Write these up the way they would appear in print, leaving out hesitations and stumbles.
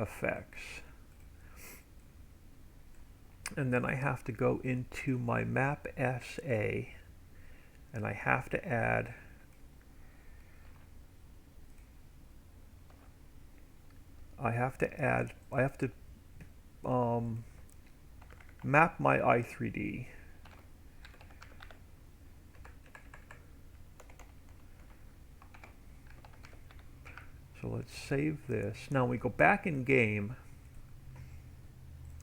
effects. And then I have to go into my map SA, and I have to add map my i3D. So let's save this. Now we go back in game,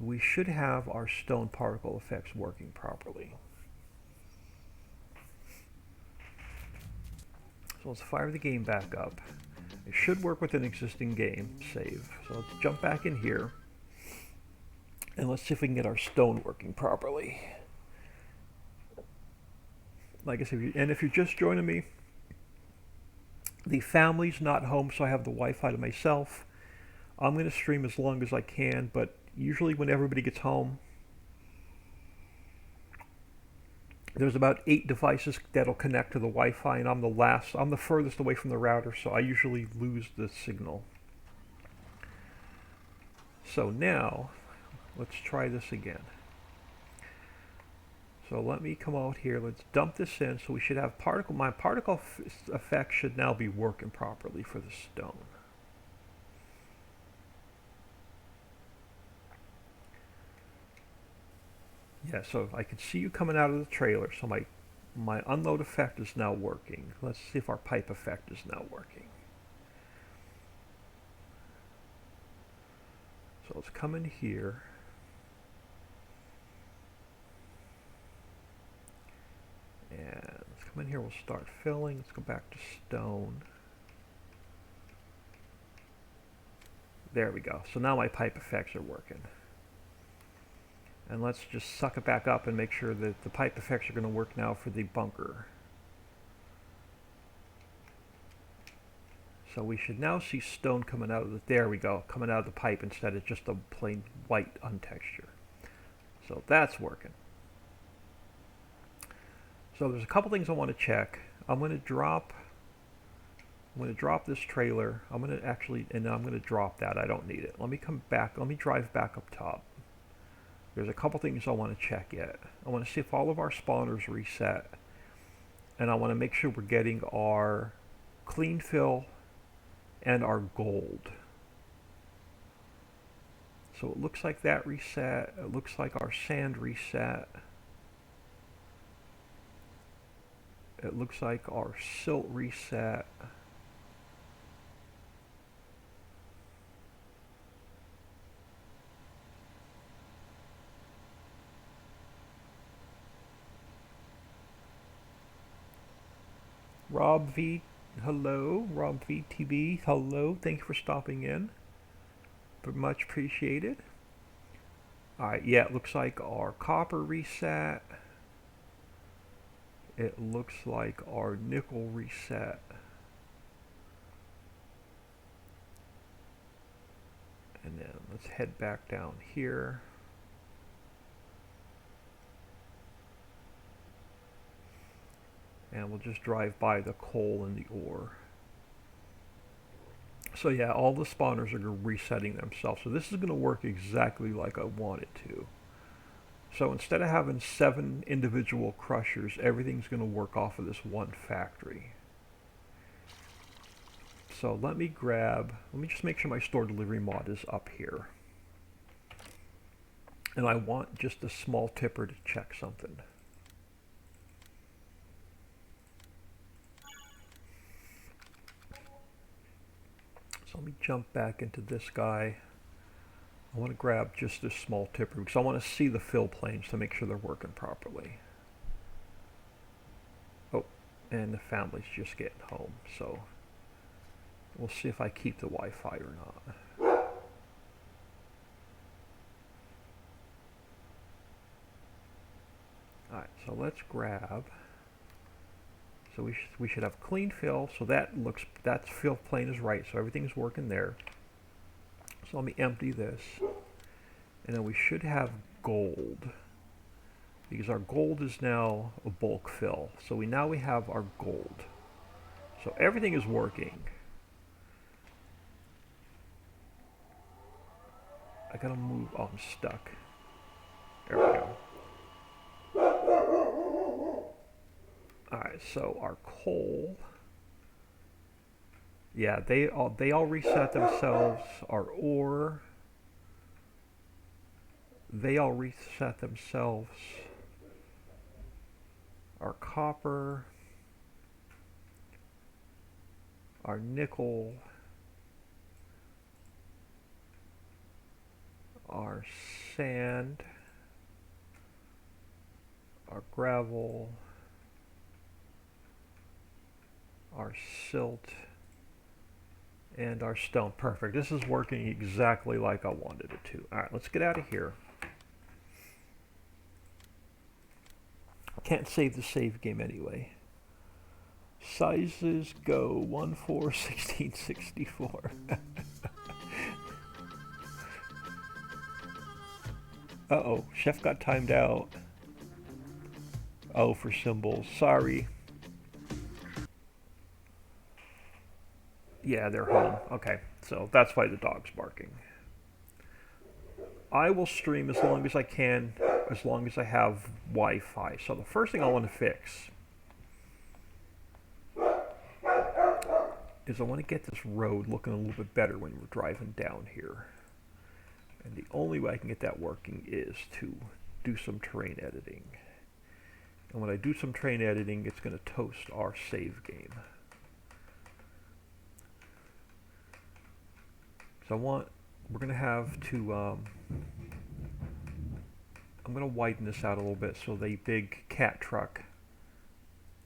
we should have our stone particle effects working properly. So let's fire the game back up. It should work with an existing game save. So let's jump back in here, and let's see if we can get our stone working properly. Like I said, if you're just joining me, the family's not home, so I have the Wi-Fi to myself. I'm going to stream as long as I can, but usually when everybody gets home, there's about 8 devices that'll connect to the Wi-Fi, and I'm the furthest away from the router, so I usually lose the signal. So now, let's try this again. So let me come out here, let's dump this in, so we should have my particle effect should now be working properly for the stone. Yeah, so I can see you coming out of the trailer, so my unload effect is now working. Let's see if our pipe effect is now working. So let's come in here. And let's come in here, we'll start filling. Let's go back to stone. There we go. So now my pipe effects are working. And let's just suck it back up and make sure that the pipe effects are going to work now for the bunker. So we should now see stone coming out of the, there we go, coming out of the pipe instead of just a plain white untexture. So that's working. So there's a couple things I want to check. I'm going to drop this trailer. I'm going to drop that. I don't need it. Let me come back. Let me drive back up top. There's a couple things I want to check yet. I want to see if all of our spawners reset. And I want to make sure we're getting our clean fill and our gold. So it looks like that reset. It looks like our sand reset. It looks like our silt reset. Rob V, hello. Rob VTB, hello. Thank you for stopping in. Much appreciated. Alright, yeah, it looks like our copper reset. It looks like our nickel reset. And then let's head back down here. And we'll just drive by the coal and the ore. So yeah, all the spawners are resetting themselves. So this is going to work exactly like I want it to. So instead of having 7 individual crushers, everything's going to work off of this one factory. So let me just make sure my store delivery mod is up here. And I want just a small tipper to check something. So let me jump back into this guy. I want to grab just this small tipper because I want to see the fill planes to make sure they're working properly. Oh, and the family's just getting home, so we'll see if I keep the Wi-Fi or not. Alright, so let's grab. So we should have clean fill, so that fill plane is right, so everything's working there. So let me empty this, and then we should have gold, because our gold is now a bulk fill. So now we have our gold. So everything is working. I gotta move. Oh, I'm stuck. There we go. Alright, so our coal. Yeah, they all reset themselves. Our ore. They all reset themselves. Our copper. Our nickel. Our sand. Our gravel. Our silt. And our stone. Perfect. This is working exactly like I wanted it to. Alright, let's get out of here. Can't save the save game anyway. Sizes go 1/4/1664. Uh-oh, chef got timed out. Oh, for symbols. Sorry. Yeah, they're home. Okay, so that's why the dog's barking. I will stream as long as I can, as long as I have Wi-Fi. So the first thing I want to fix is I want to get this road looking a little bit better when we're driving down here. And the only way I can get that working is to do some terrain editing. And when I do some terrain editing, it's going to toast our save game. So we're going to have to, I'm going to widen this out a little bit so the big cat truck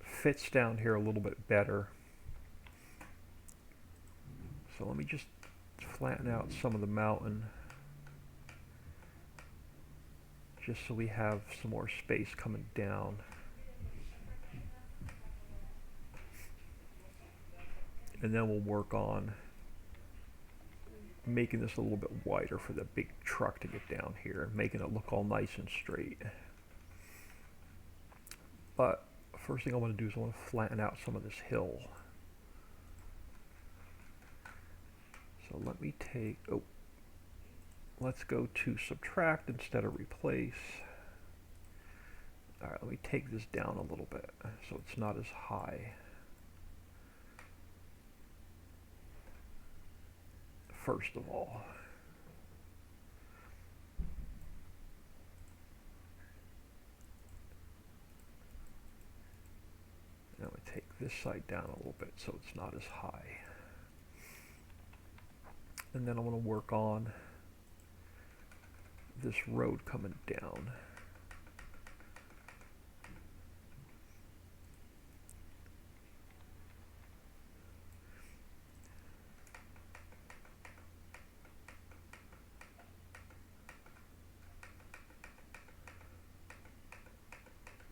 fits down here a little bit better. So let me just flatten out some of the mountain, just so we have some more space coming down. And then we'll work on making this a little bit wider for the big truck to get down here, making it look all nice and straight. But first thing I want to do is I want to flatten out some of this hill. So let me take, let's go to subtract instead of replace. Alright, let me take this down a little bit so it's not as high. First of all. Now we take this side down a little bit so it's not as high. And then I want to work on this road coming down.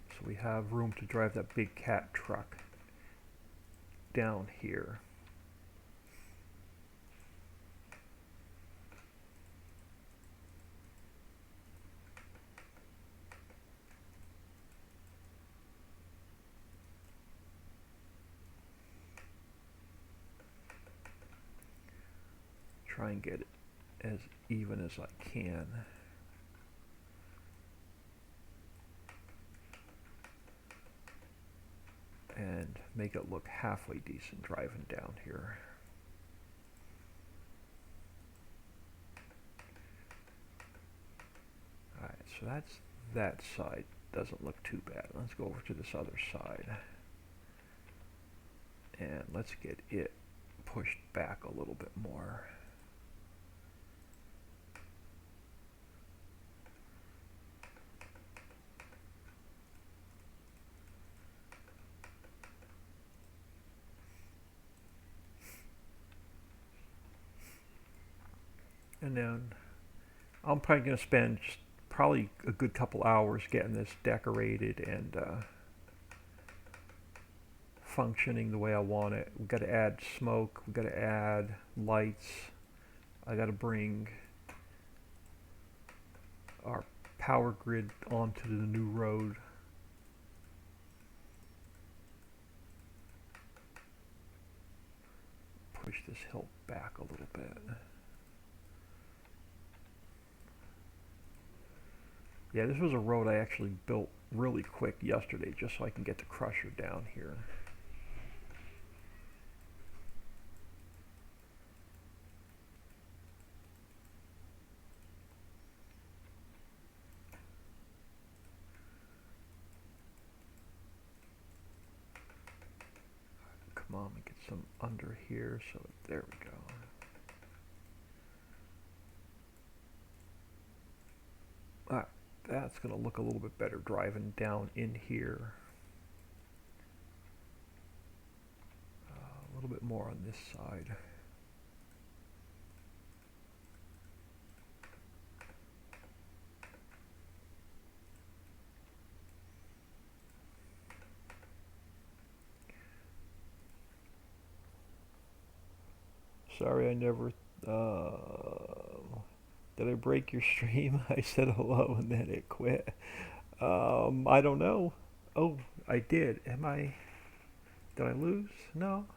So we have room to drive that big cat truck down here. Try and get it as even as I can. And make it look halfway decent driving down here. Alright, so that's that side. Doesn't look too bad. Let's go over to this other side. And let's get it pushed back a little bit more. And then I'm probably going to spend probably a good couple hours getting this decorated and functioning the way I want it. We've got to add smoke, we've got to add lights. I got to bring our power grid onto the new road. Push this hill back a little bit. Yeah, this was a road I actually built really quick yesterday just so I can get the crusher down here. Come on, get some under here. So there we go. Alright, that's going to look a little bit better driving down in here. A little bit more on this side. Sorry, I never. Did I break your stream? I said hello and then it quit. I don't know. Oh, I did. Am I? Did I lose? No.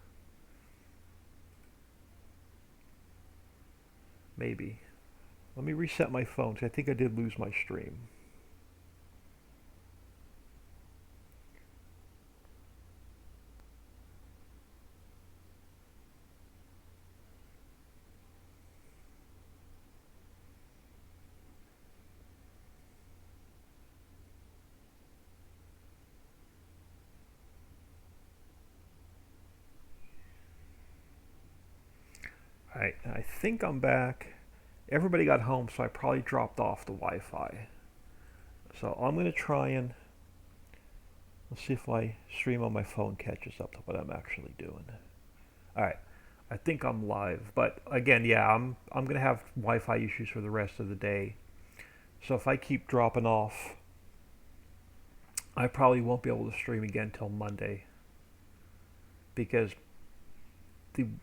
Maybe. Let me reset my phone, 'cause I think I did lose my stream. Alright, I think I'm back. Everybody got home, so I probably dropped off the Wi-Fi. So I'm going to try and let's see if my stream on my phone catches up to what I'm actually doing. Alright, I think I'm live. But again, yeah, I'm going to have Wi-Fi issues for the rest of the day. So if I keep dropping off, I probably won't be able to stream again till Monday. Because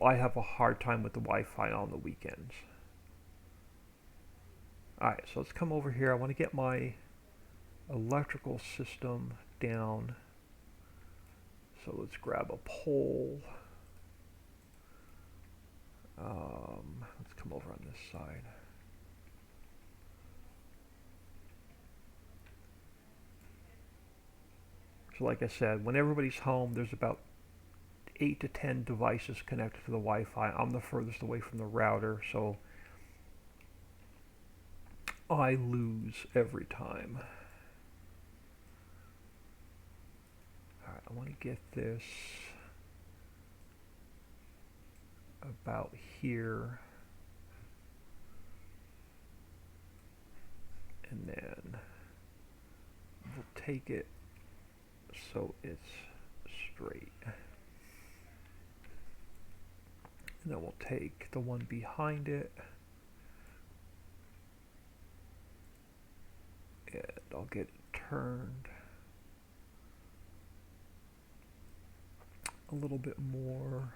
I have a hard time with the Wi-Fi on the weekends. Alright, so let's come over here. I want to get my electrical system down. So let's grab a pole. Let's come over on this side. So like I said, when everybody's home, there's about 8 to 10 devices connected to the Wi-Fi. I'm the furthest away from the router, so I lose every time. Alright, I want to get this about here. And then we'll take it so it's straight. And then we'll take the one behind it. And I'll get it turned a little bit more.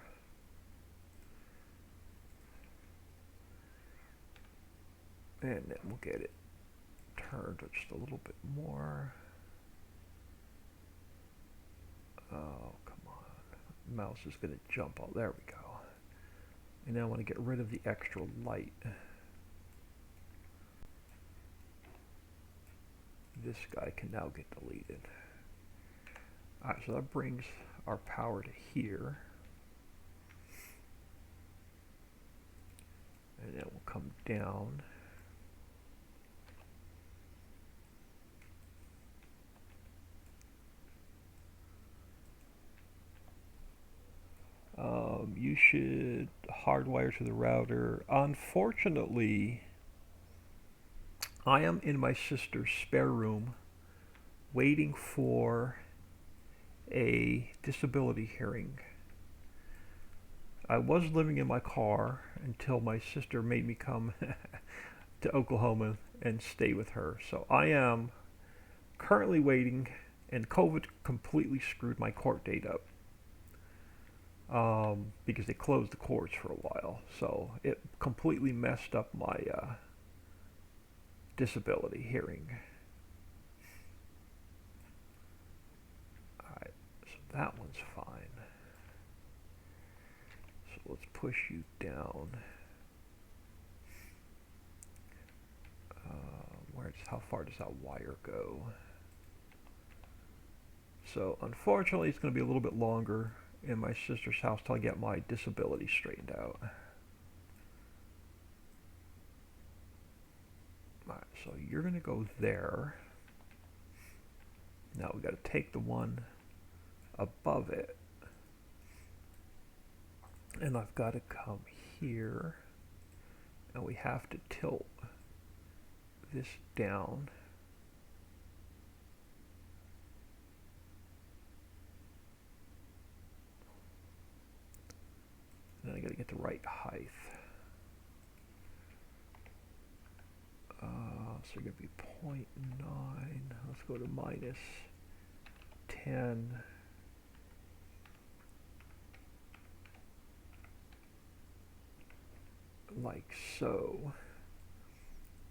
And then we'll get it turned just a little bit more. Oh, come on. Mouse is going to jump out. There we go. And now I want to get rid of the extra light. This guy can now get deleted. Alright, so that brings our power to here. And then we'll come down. You should hardwire to the router. Unfortunately, I am in my sister's spare room waiting for a disability hearing. I was living in my car until my sister made me come to Oklahoma and stay with her. So I am currently waiting, and COVID completely screwed my court date up. Because they closed the courts for a while, so it completely messed up my disability hearing. Alright, so that one's fine. So let's push you down. how far does that wire go? So unfortunately it's going to be a little bit longer in my sister's house till I get my disability straightened out. Alright, so you're going to go there. Now we got to take the one above it, and I've got to come here, and we have to tilt this down. And then I got to get the right height. So you're going to be 0.9. Let's go to minus 10. Like so.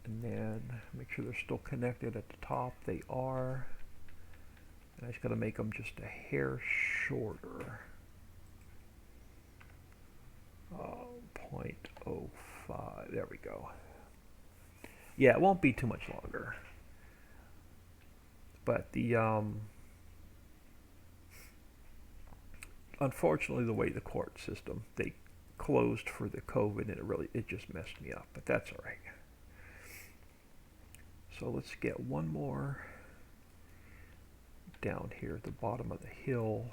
And then make sure they're still connected at the top. They are. And I just got to make them just a hair shorter. 0.05. There we go. Yeah, it won't be too much longer. But the unfortunately, the way the court system, they closed for the COVID, and it just messed me up. But that's all right. So let's get one more down here at the bottom of the hill.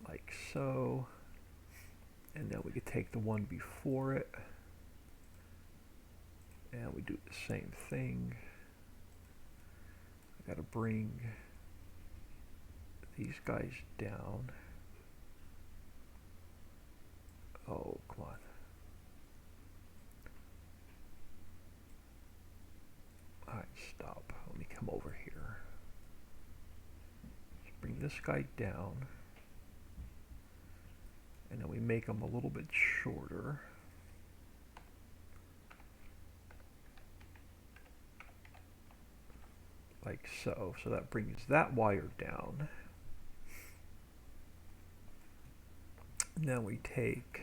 Like so. And then we could take the one before it, and we do the same thing. I got to bring these guys down. Oh, come on. Alright, stop. Let me come over here. Let's bring this guy down. And then we make them a little bit shorter. Like so. So that brings that wire down. Now we take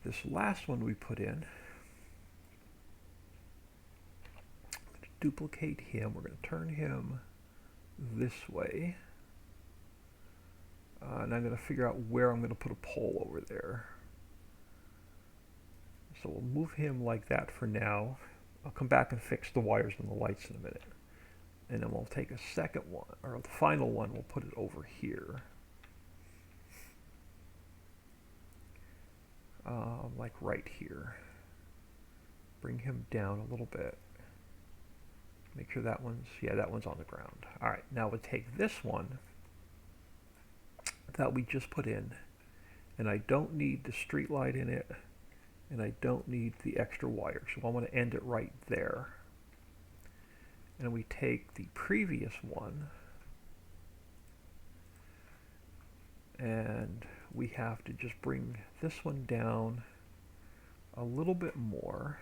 this last one we put in. Duplicate him. We're going to turn him this way. And I'm going to figure out where I'm going to put a pole over there. So we'll move him like that for now. I'll come back and fix the wires and the lights in a minute. And then we'll take a second one, or the final one, we'll put it over here. Like right here. Bring him down a little bit. Make sure that one's, yeah, that one's on the ground. Alright, now we'll take this one that we just put in, and I don't need the street light in it, and I don't need the extra wire, so I want to end it right there. And we take the previous one, and we have to just bring this one down a little bit more.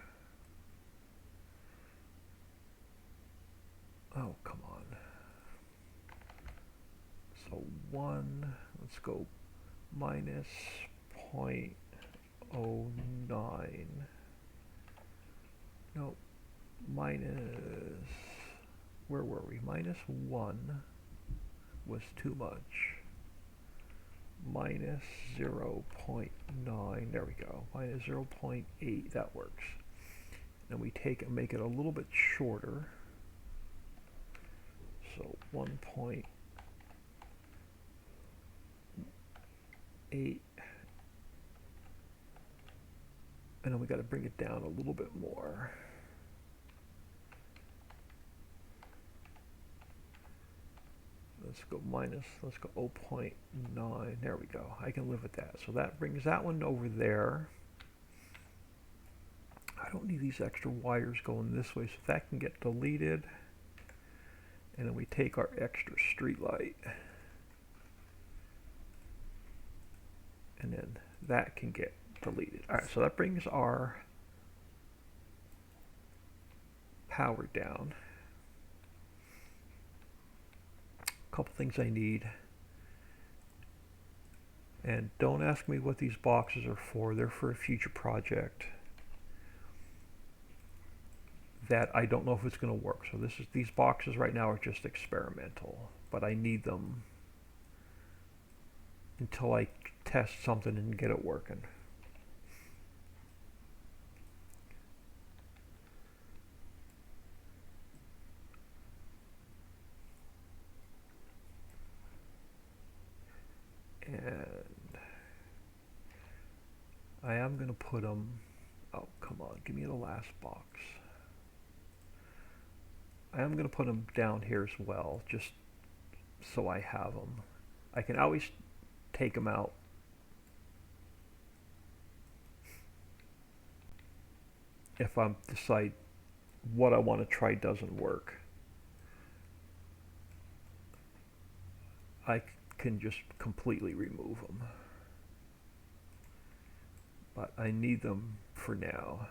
Oh, come on. So 1, let's go minus 0.09. No, minus, where were we? Minus 1 was too much. Minus 0.9, there we go. Minus 0.8, that works. And we take and make it a little bit shorter. So 1.8. And then we got to bring it down a little bit more. Let's go minus, let's go 0.9. There we go. I can live with that. So that brings that one over there. I don't need these extra wires going this way, so that can get deleted. And then we take our extra street light. And then that can get deleted. Alright, so that brings our power down. couple things I need. And don't ask me what these boxes are for. They're for a future project that I don't know if it's going to work. So these boxes right now are just experimental, but I need them until I test something and get it working. And I am going to put them, oh come on, give me the last box. I am going to put them down here as well, just so I have them. I can always take them out if I decide what I want to try doesn't work. I can just completely remove them. But I need them for now.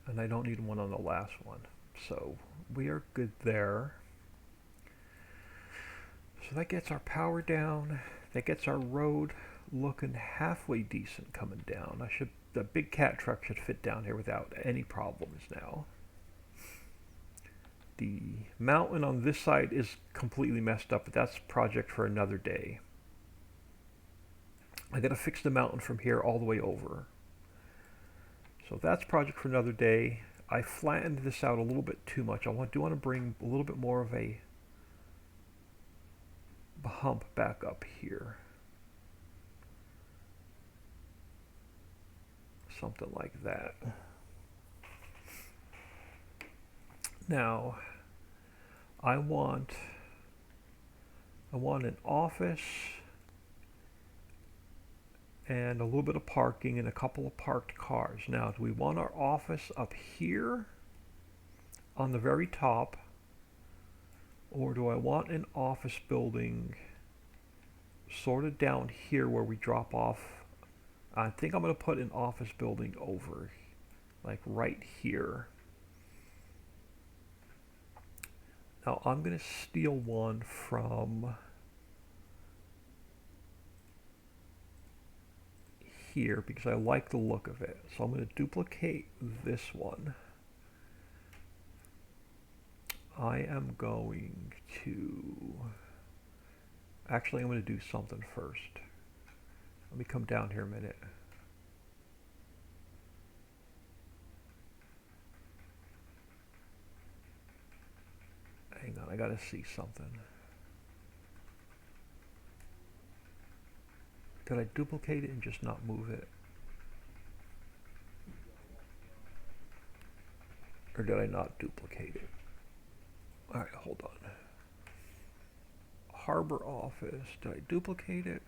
And I don't need one on the last one. So we are good there. So that gets our power down. That gets our road looking halfway decent coming down. The big cat truck should fit down here without any problems now. The mountain on this side is completely messed up, but that's a project for another day. I gotta fix the mountain from here all the way over. So that's a project for another day. I flattened this out a little bit too much. I do want to bring a little bit more of a hump back up here. Something like that. Now, I want an office and a little bit of parking and a couple of parked cars. Now, do we want our office up here on the very top, or do I want an office building sort of down here where we drop off? I think I'm going to put an office building over, like right here. Now, I'm going to steal one from here because I like the look of it. So I'm going to duplicate this one. I am going to, actually I'm going to do something first. Let me come down here a minute. Hang on, I gotta see something. Did I duplicate it and just not move it? Or did I not duplicate it? Alright, hold on. Harbor office, did I duplicate it?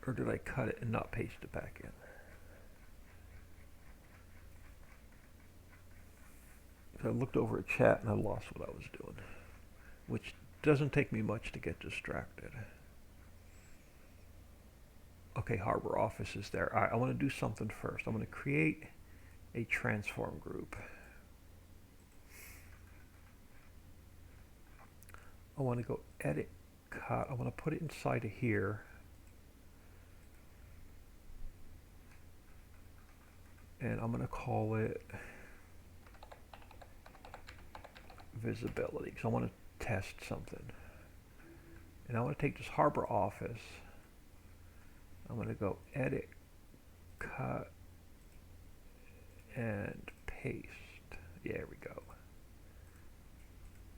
Or did I cut it and not paste it back in? I looked over at chat and I lost what I was doing, which doesn't take me much to get distracted. Okay, harbor office is there. All right, I want to do something first. I'm going to create a transform group. I want to go edit, cut. I want to put it inside of here. And I'm going to call it visibility because I want to test something. And I want to take this harbor office. I'm going to go edit, cut, and paste. Yeah, there we go.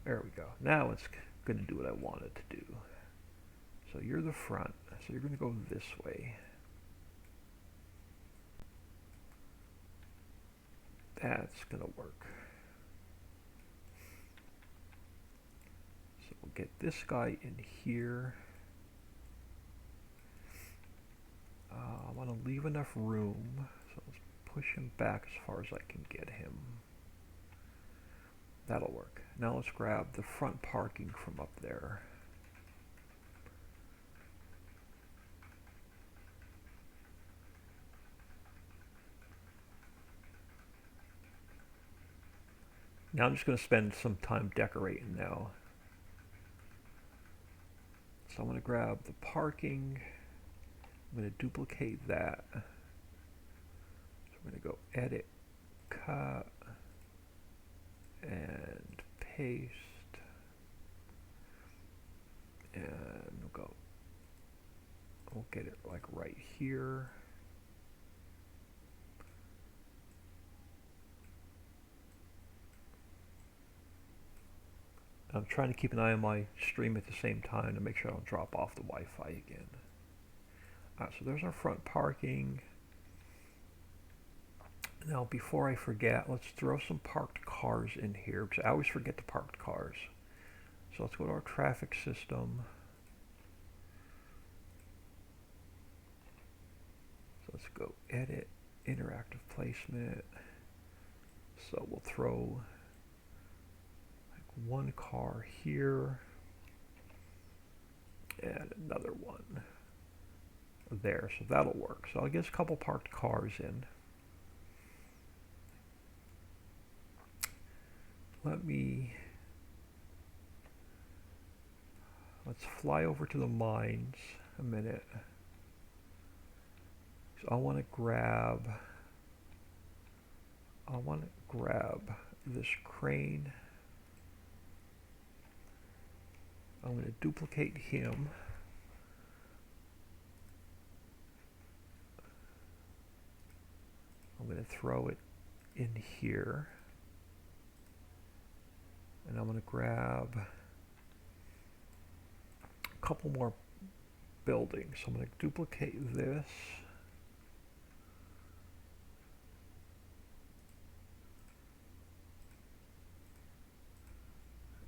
There we go. Now it's going to do what I want it to do. So you're the front. So you're going to go this way. That's going to work. So we'll get this guy in here. I want to leave enough room. So let's push him back as far as I can get him. That'll work. Now let's grab the front parking from up there. Now I'm just going to spend some time decorating now. So I'm going to grab the parking. I'm going to duplicate that. So I'm going to go edit, cut, and paste. And we'll get it like right here. I'm trying to keep an eye on my stream at the same time to make sure I don't drop off the Wi-Fi again. Alright, so there's our front parking. Now, before I forget, let's throw some parked cars in here, because I always forget the parked cars. So let's go to our traffic system. So let's go edit, interactive placement. So we'll throw one car here and another one there, so that'll work. So I'll get a couple parked cars in. Let's fly over to the mines a minute. So I want to grab this crane. I'm going to duplicate him. I'm going to throw it in here. And I'm going to grab a couple more buildings. So I'm going to duplicate this.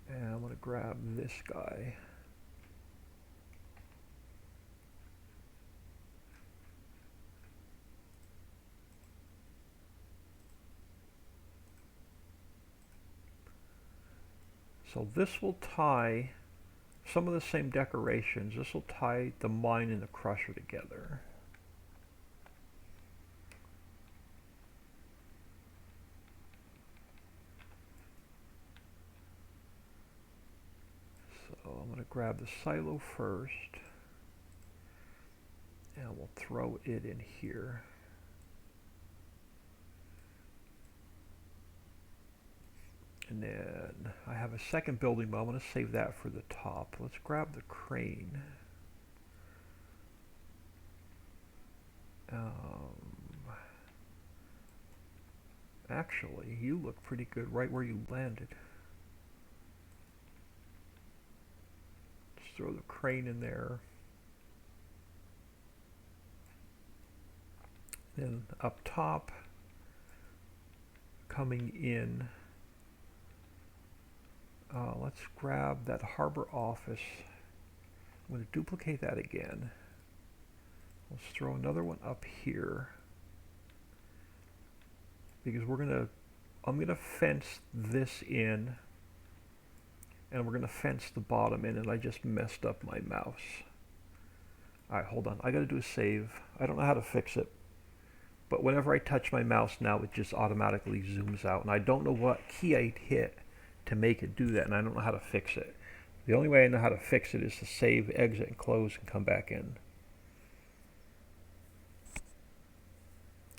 And I'm going to grab this guy. So this will tie some of the same decorations. This will tie the mine and the crusher together. So I'm going to grab the silo first, and we'll throw it in here. And then I have a second building, but I'm going to save that for the top. Let's grab the crane. Actually, you look pretty good right where you landed. Let's throw the crane in there. Then up top, coming in, let's grab that harbor office. I'm going to duplicate that again. Let's throw another one up here, because I'm going to fence this in, and we're going to fence the bottom in, and I just messed up my mouse. Alright, hold on. I got to do a save. I don't know how to fix it, but whenever I touch my mouse now, it just automatically zooms out, and I don't know what key I hit to make it do that, and I don't know how to fix it. The only way I know how to fix it is to save, exit, and close, and come back in.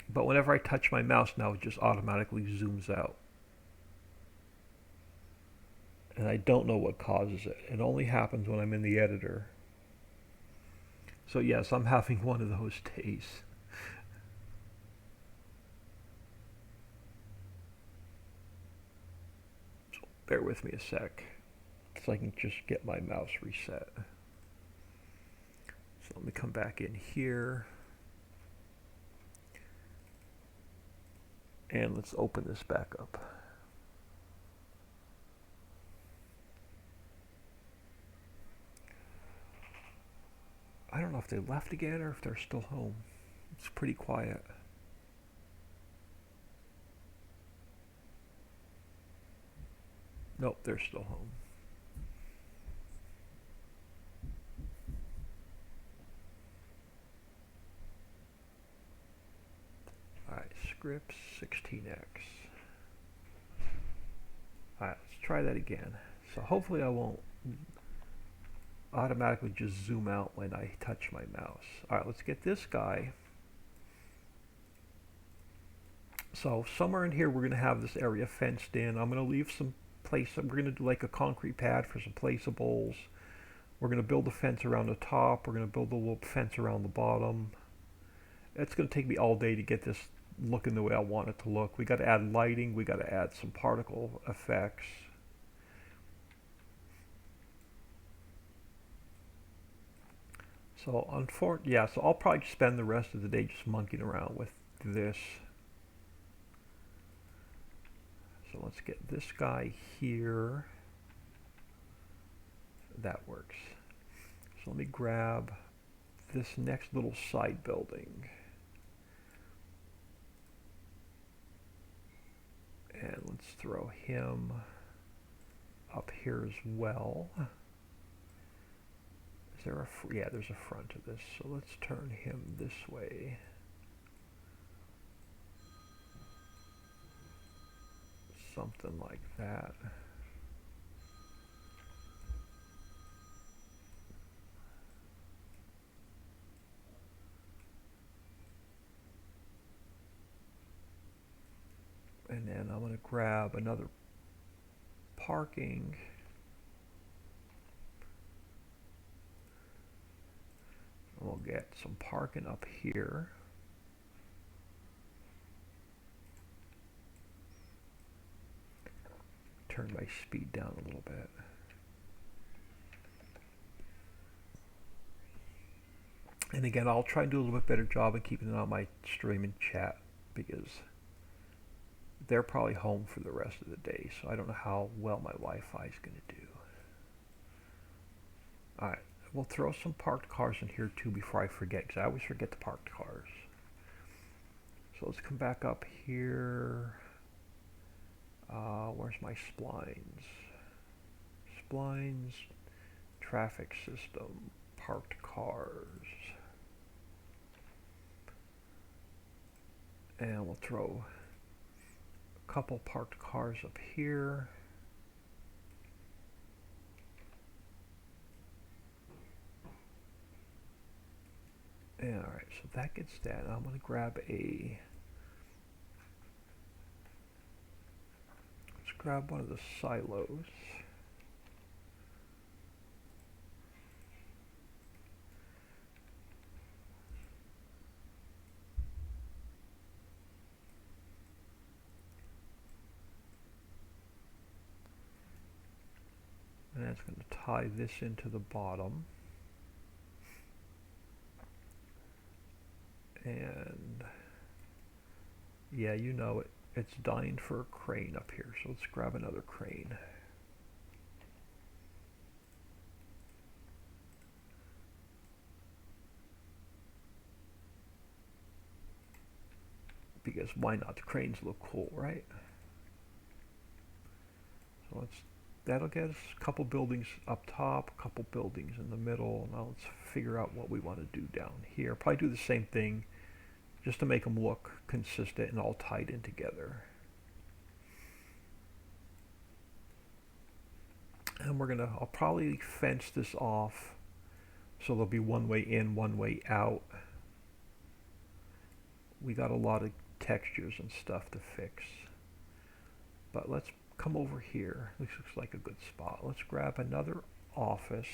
But whenever I touch my mouse now, it just automatically zooms out. And I don't know what causes it. It only happens when I'm in the editor. So yes, I'm having one of those days. So bear with me a sec, so I can just get my mouse reset. So let me come back in here. And let's open this back up. I don't know if they left again or if they're still home. It's pretty quiet. Nope, they're still home. Alright, script 16x. Alright, let's try that again. So hopefully I won't automatically just zoom out when I touch my mouse. Alright, let's get this guy. So somewhere in here we're going to have this area fenced in. I'm going to leave some place. We're going to do like a concrete pad for some placeables. We're going to build a fence around the top. We're going to build a little fence around the bottom. It's going to take me all day to get this looking the way I want it to look. We got to add lighting. We got to add some particle effects. So so I'll probably spend the rest of the day just monkeying around with this. So let's get this guy here. That works. So let me grab this next little side building. And let's throw him up here as well. Is there a, yeah, there's a front to this. So let's turn him this way. Something like that. And then I'm going to grab another parking. We'll get some parking up here. Turn my speed down a little bit. And again, I'll try and do a little bit better job of keeping it on my stream and chat because they're probably home for the rest of the day, so I don't know how well my Wi-Fi is going to do. Alright, we'll throw some parked cars in here too before I forget, because I always forget the parked cars. So let's come back up here. Where's my splines? Splines, traffic system, parked cars. And we'll throw a couple parked cars up here. And alright, so that gets that. I'm going to grab a... Let's grab one of the silos. And that's going to tie this into the bottom. And yeah, you know it. It's dying for a crane up here, so let's grab another crane. Because why not? The cranes look cool, right? So that'll get us a couple buildings up top, a couple buildings in the middle. Now let's figure out what we want to do down here. Probably do the same thing just to make them look consistent and all tied in together. And I'll probably fence this off so there'll be one way in, one way out. We got a lot of textures and stuff to fix. But let's come over here. This looks like a good spot. Let's grab another office.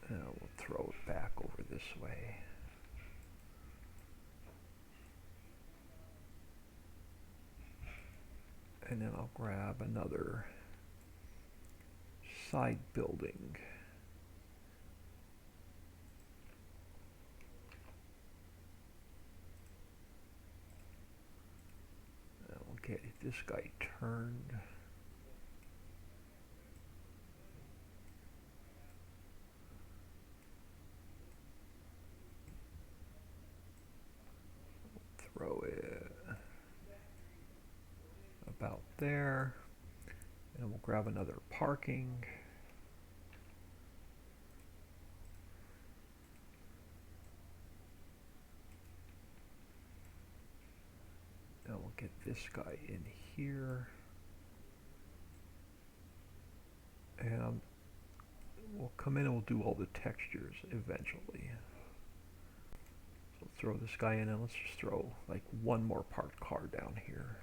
And we'll throw it back over this way. And then I'll grab another side building. And we'll get this guy turned. about there. And we'll grab another parking. Now we'll get this guy in here. And we'll come in and we'll do all the textures eventually. So let's throw this guy in, and let's just throw like one more parked car down here.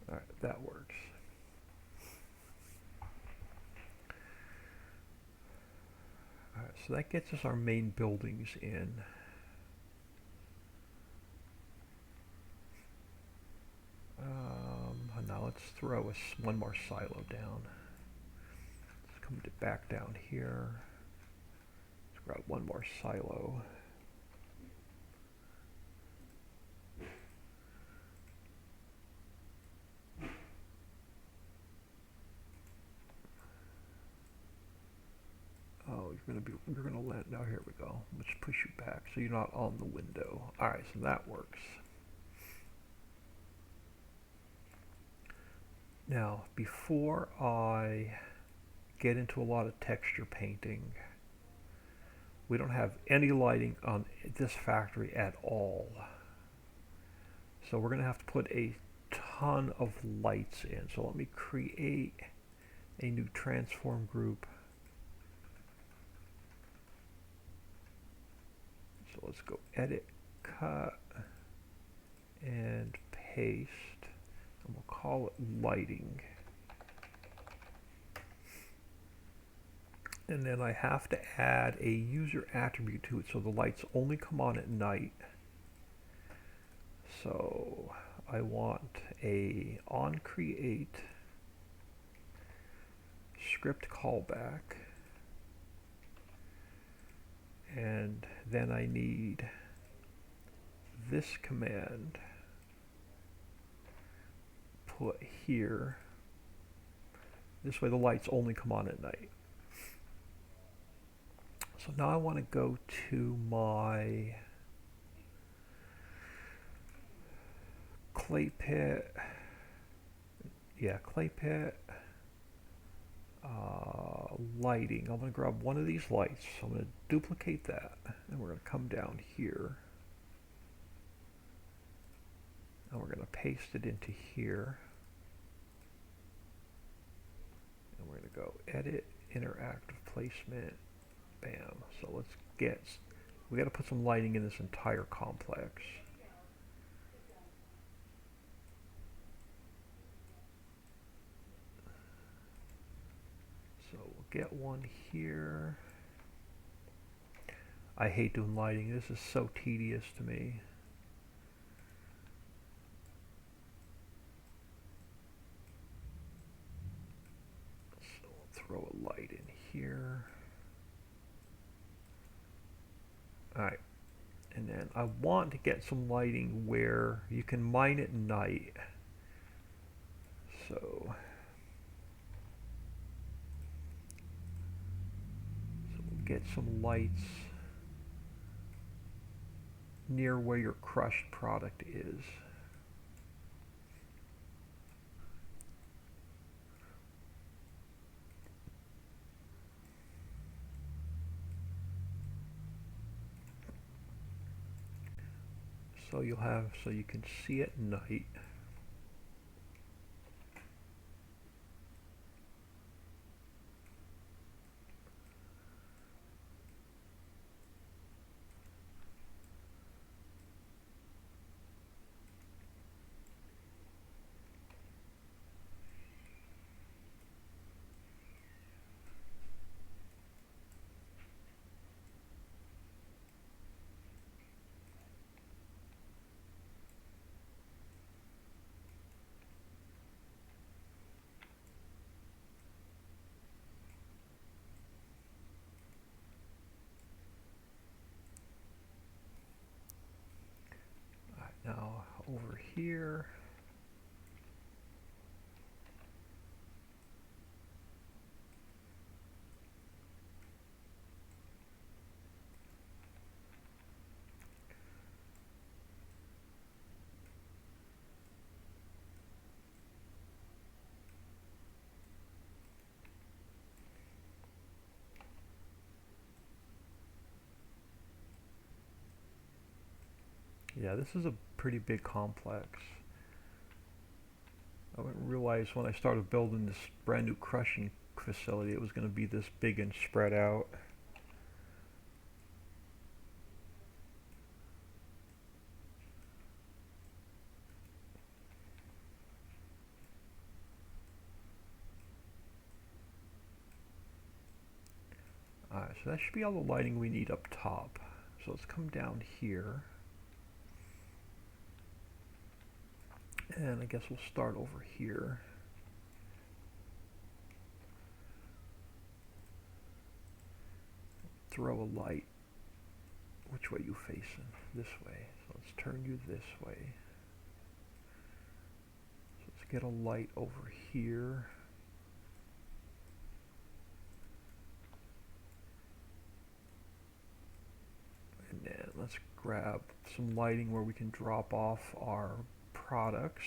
All right, that works. All right, so that gets us our main buildings in. Now let's throw one more silo down. Let's come back down here. Let's grab one more silo. Oh, you're gonna land. Now here we go. Let's push you back so you're not on the window. All right, so that works. Now, before I get into a lot of texture painting, we don't have any lighting on this factory at all. So we're going to have to put a ton of lights in. So let me create a new transform group. So let's go edit, cut, and paste. And we'll call it lighting. And then I have to add a user attribute to it so the lights only come on at night. So I want a onCreate script callback. And then I need this command put here. This way the lights only come on at night. So now I want to go to my clay pit. Yeah, clay pit. Lighting. I'm going to grab one of these lights. So I'm going to duplicate that. And we're going to come down here. And we're going to paste it into here. And we're going to go edit, interactive placement. Bam. So we got to put some lighting in this entire complex. So we'll get one here. I hate doing lighting. This is so tedious to me. So we'll throw a light in here. Alright, and then I want to get some lighting where you can mine at night. So we'll get some lights near where your crushed product is. So you can see at night. Now over here, Yeah, this is a pretty big complex. I didn't realize when I started building this brand new crushing facility it was going to be this big and spread out. Alright, so that should be all the lighting we need up top. So let's come down here. And I guess we'll start over here. Throw a light. Which way you facing? This way. So let's turn you this way. So let's get a light over here. And then let's grab some lighting where we can drop off our products.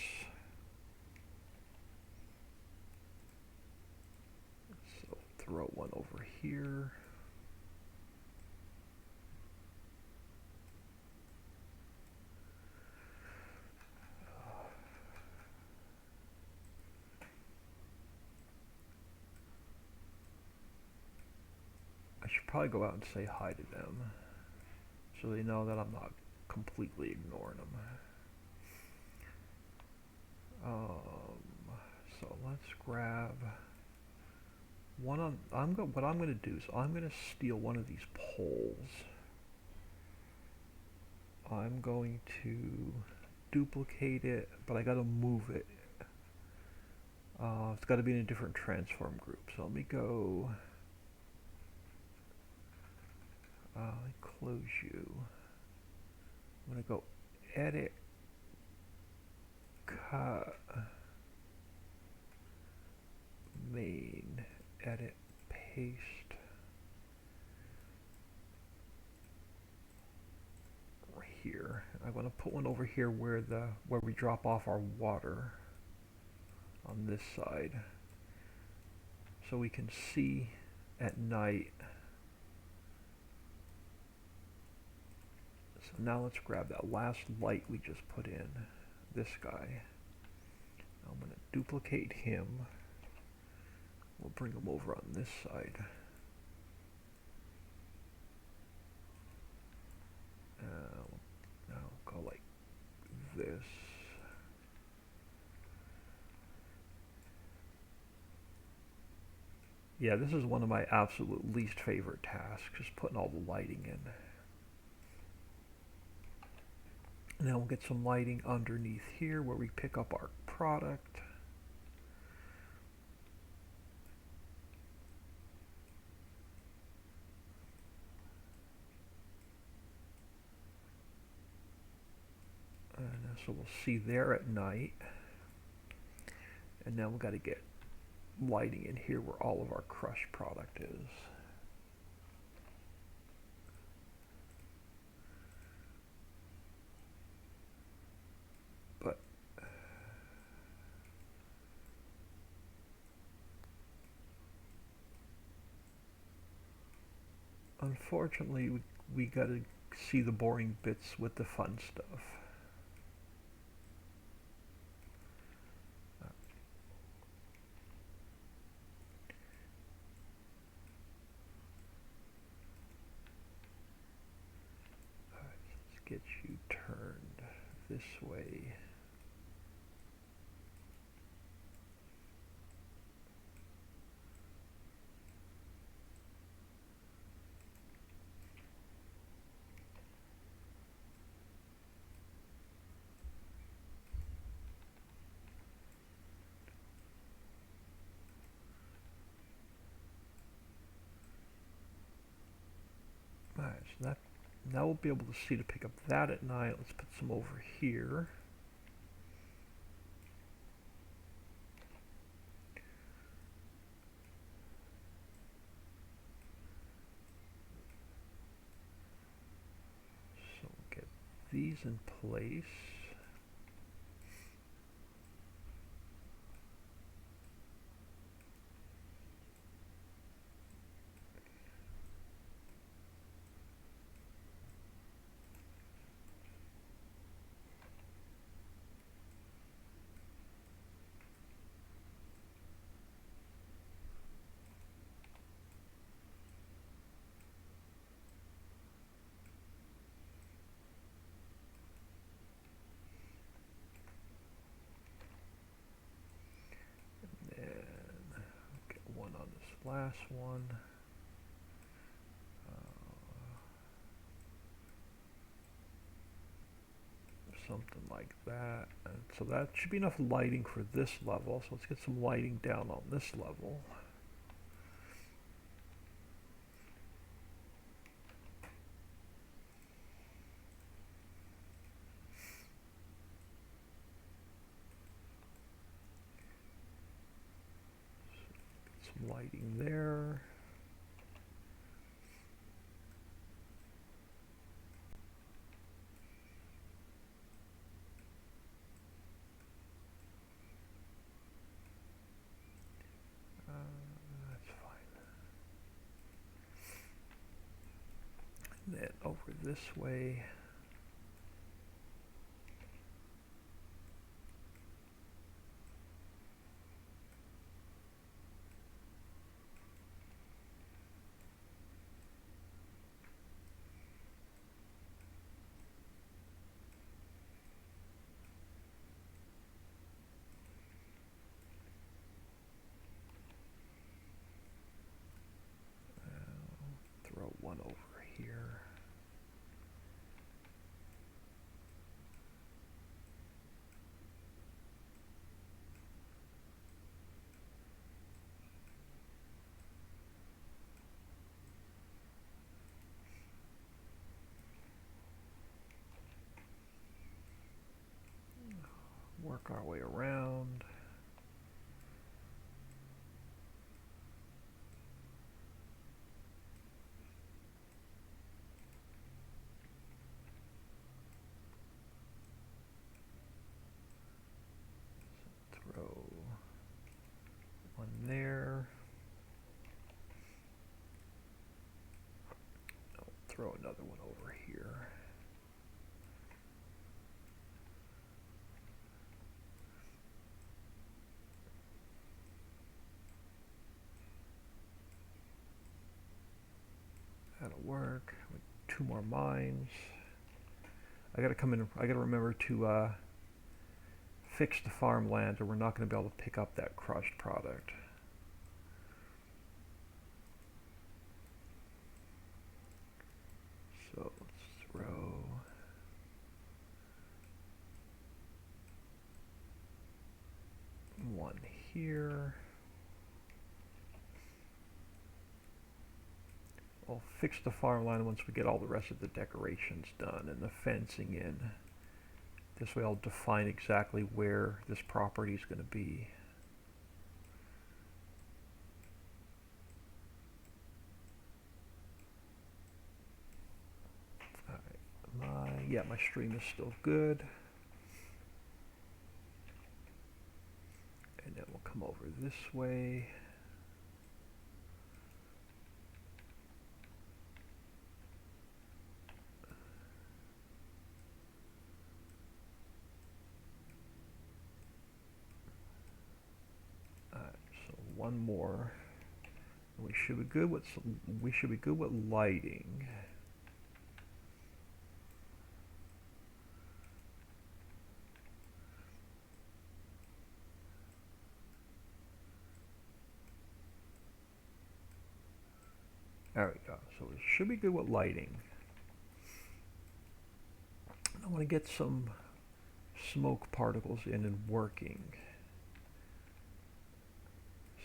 So throw one over here. I should probably go out and say hi to them so they know that I'm not completely ignoring them. So let's grab one on. What I'm going to do is I'm going to steal one of these poles. I'm going to duplicate it, but I got to move it. It's got to be in a different transform group. So let me go. Let me close you. I'm going to go edit, cut, main, edit, paste. Here. I'm going to put one over here where we drop off our water on this side, so we can see at night. So now let's grab that last light we just put in, this guy. I'm going to duplicate him. We'll bring him over on this side. Now go like this. Yeah, this is one of my absolute least favorite tasks, just putting all the lighting in. Now we'll get some lighting underneath here where we pick up our product. And so we'll see there at night. And now we've got to get lighting in here where all of our crushed product is. But unfortunately we got to see the boring bits with the fun stuff. Get you turned this way. Alright, so now we'll be able to see to pick up that at night. Let's put some over here. So we'll get these in place. last one. Something like that. And so that should be enough lighting for this level. So let's get some lighting down on this level. Some lighting there. That's fine. And then over this way. Throw one over here. Work our way around. Throw one there. I'll throw another one over here. That'll work. Two more mines. I gotta come in. I gotta remember to fix the farmland, or we're not going to be able to pick up that crushed product. So let's throw one here. I'll fix the farmland once we get all the rest of the decorations done and the fencing in. This way I'll define exactly where this property is going to be. Alright, yeah, my stream is still good. And then we'll come over this way. One more. We should be good with lighting. There we go. So it should be good with lighting. I want to get some smoke particles in and working.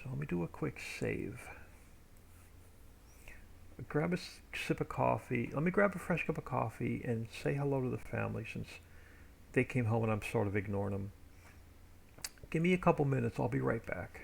So let me do a quick save. Grab a sip of coffee. Let me grab a fresh cup of coffee and say hello to the family since they came home and I'm sort of ignoring them. Give me a couple minutes. I'll be right back.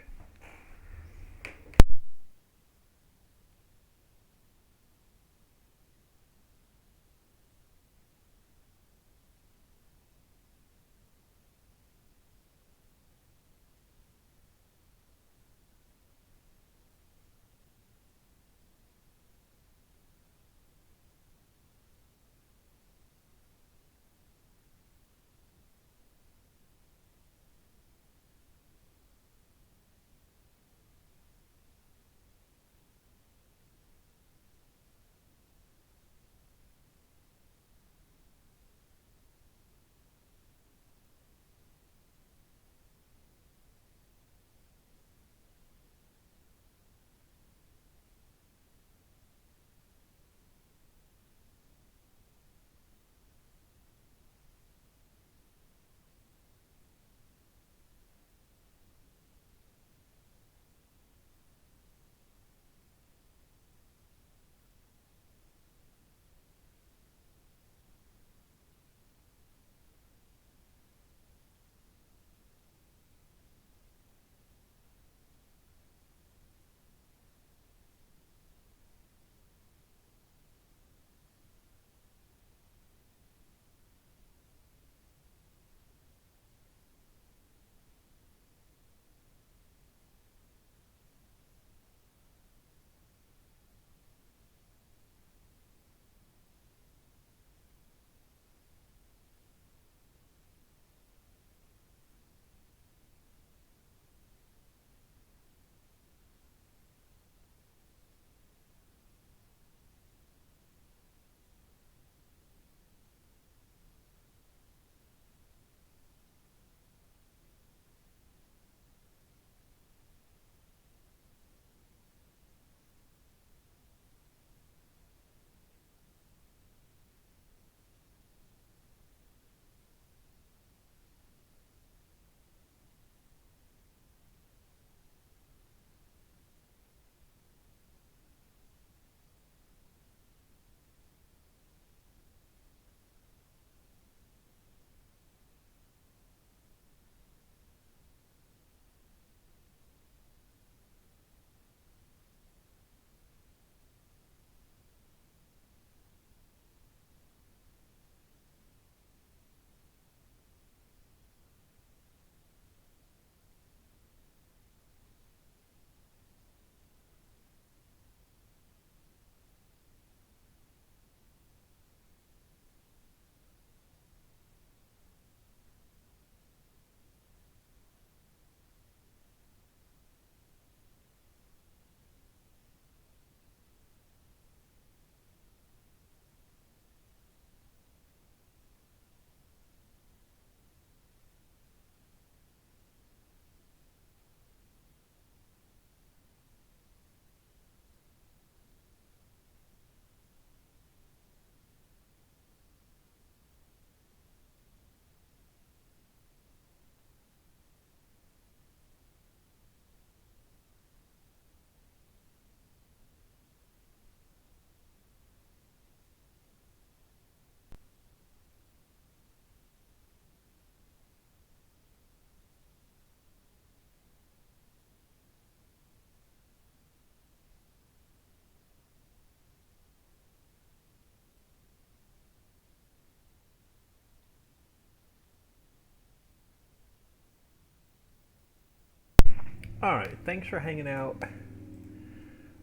Alright, thanks for hanging out.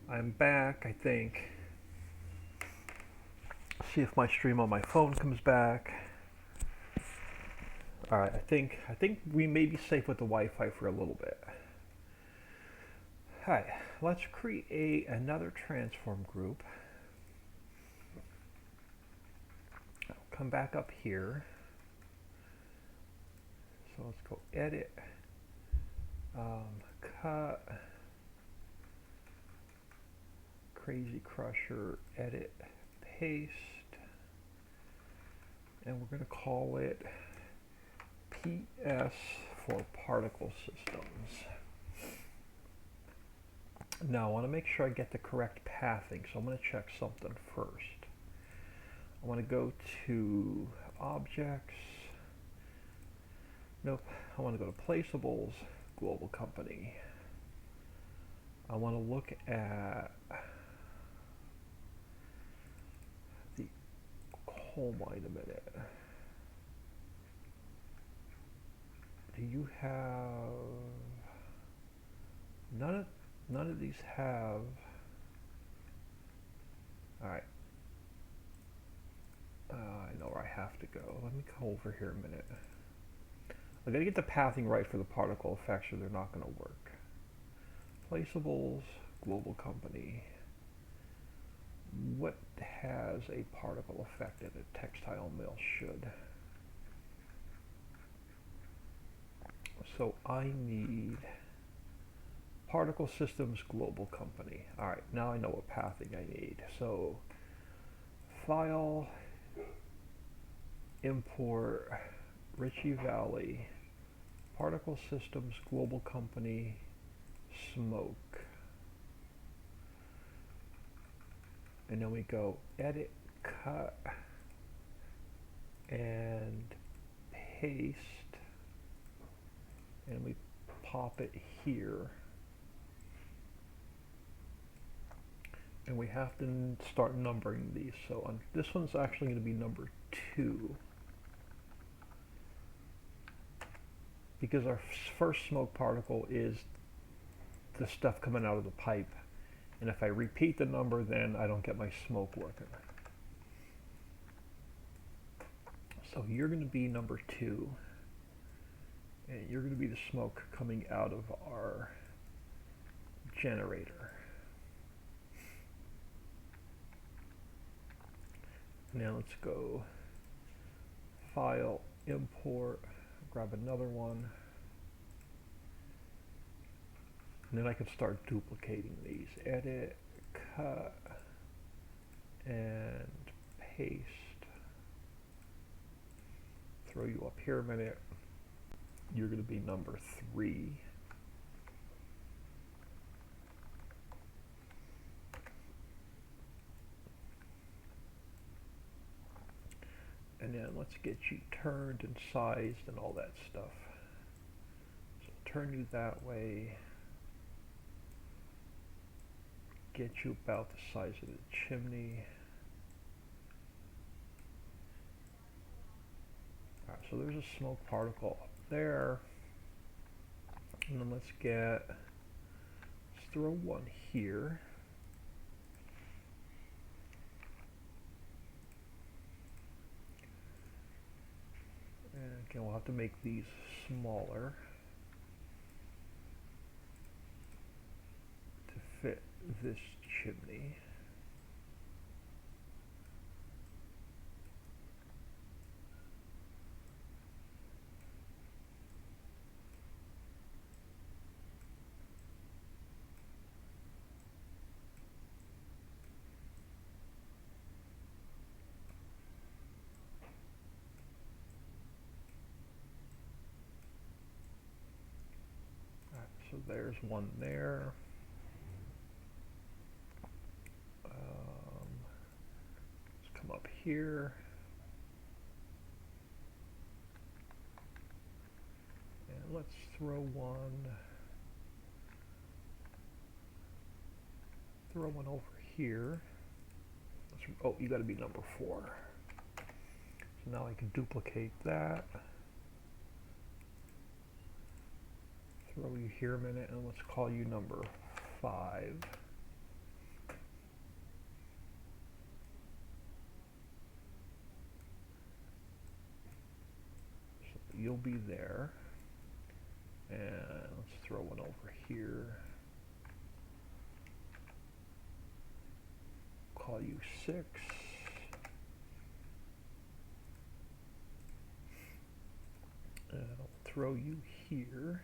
I'm back, I think. See if my stream on my phone comes back. Alright, I think we may be safe with the Wi-Fi for a little bit. Alright, let's create another transform group. Come back up here. So let's go edit, cut, crazy crusher, edit, paste, and we're going to call it PS for particle systems. Now I want to make sure I get the correct pathing, so I'm going to check something first. I want to go to objects. Nope, I want to go to placeables, global company. I want to look at the coal mine a minute. Do you have, none of these have, alright. I know where I have to go. Let me come over here a minute. I gotta get the pathing right for the particle effects or they're not gonna work. Placeables, global company. What has a particle effect that a textile mill should? So I need particle systems, global company. Alright, now I know what pathing I need. So file, import, Ritchie Valley, particle systems, global company, smoke. And then we go edit, cut, and paste, and we pop it here. And we have to start numbering these. So this one's actually going to be number 2. Because our first smoke particle is the stuff coming out of the pipe. And if I repeat the number, then I don't get my smoke working. So you're going to be number 2. And you're going to be the smoke coming out of our generator. Now let's go file, import, grab another one. And then I can start duplicating these. Edit, cut, and paste. Throw you up here a minute. You're going to be number 3. And then let's get you turned and sized and all that stuff. So turn you that way. Get you about the size of the chimney. Alright, so there's a smoke particle up there. And then let's throw one here. And again, we'll have to make these smaller to fit this chimney. So there's one there. Let's come up here. And let's throw one over here. Oh, you got to be number 4. So now I can duplicate that. throw you here a minute, and let's call you number 5. So you'll be there. And let's throw one over here. Call you 6. And I'll throw you here.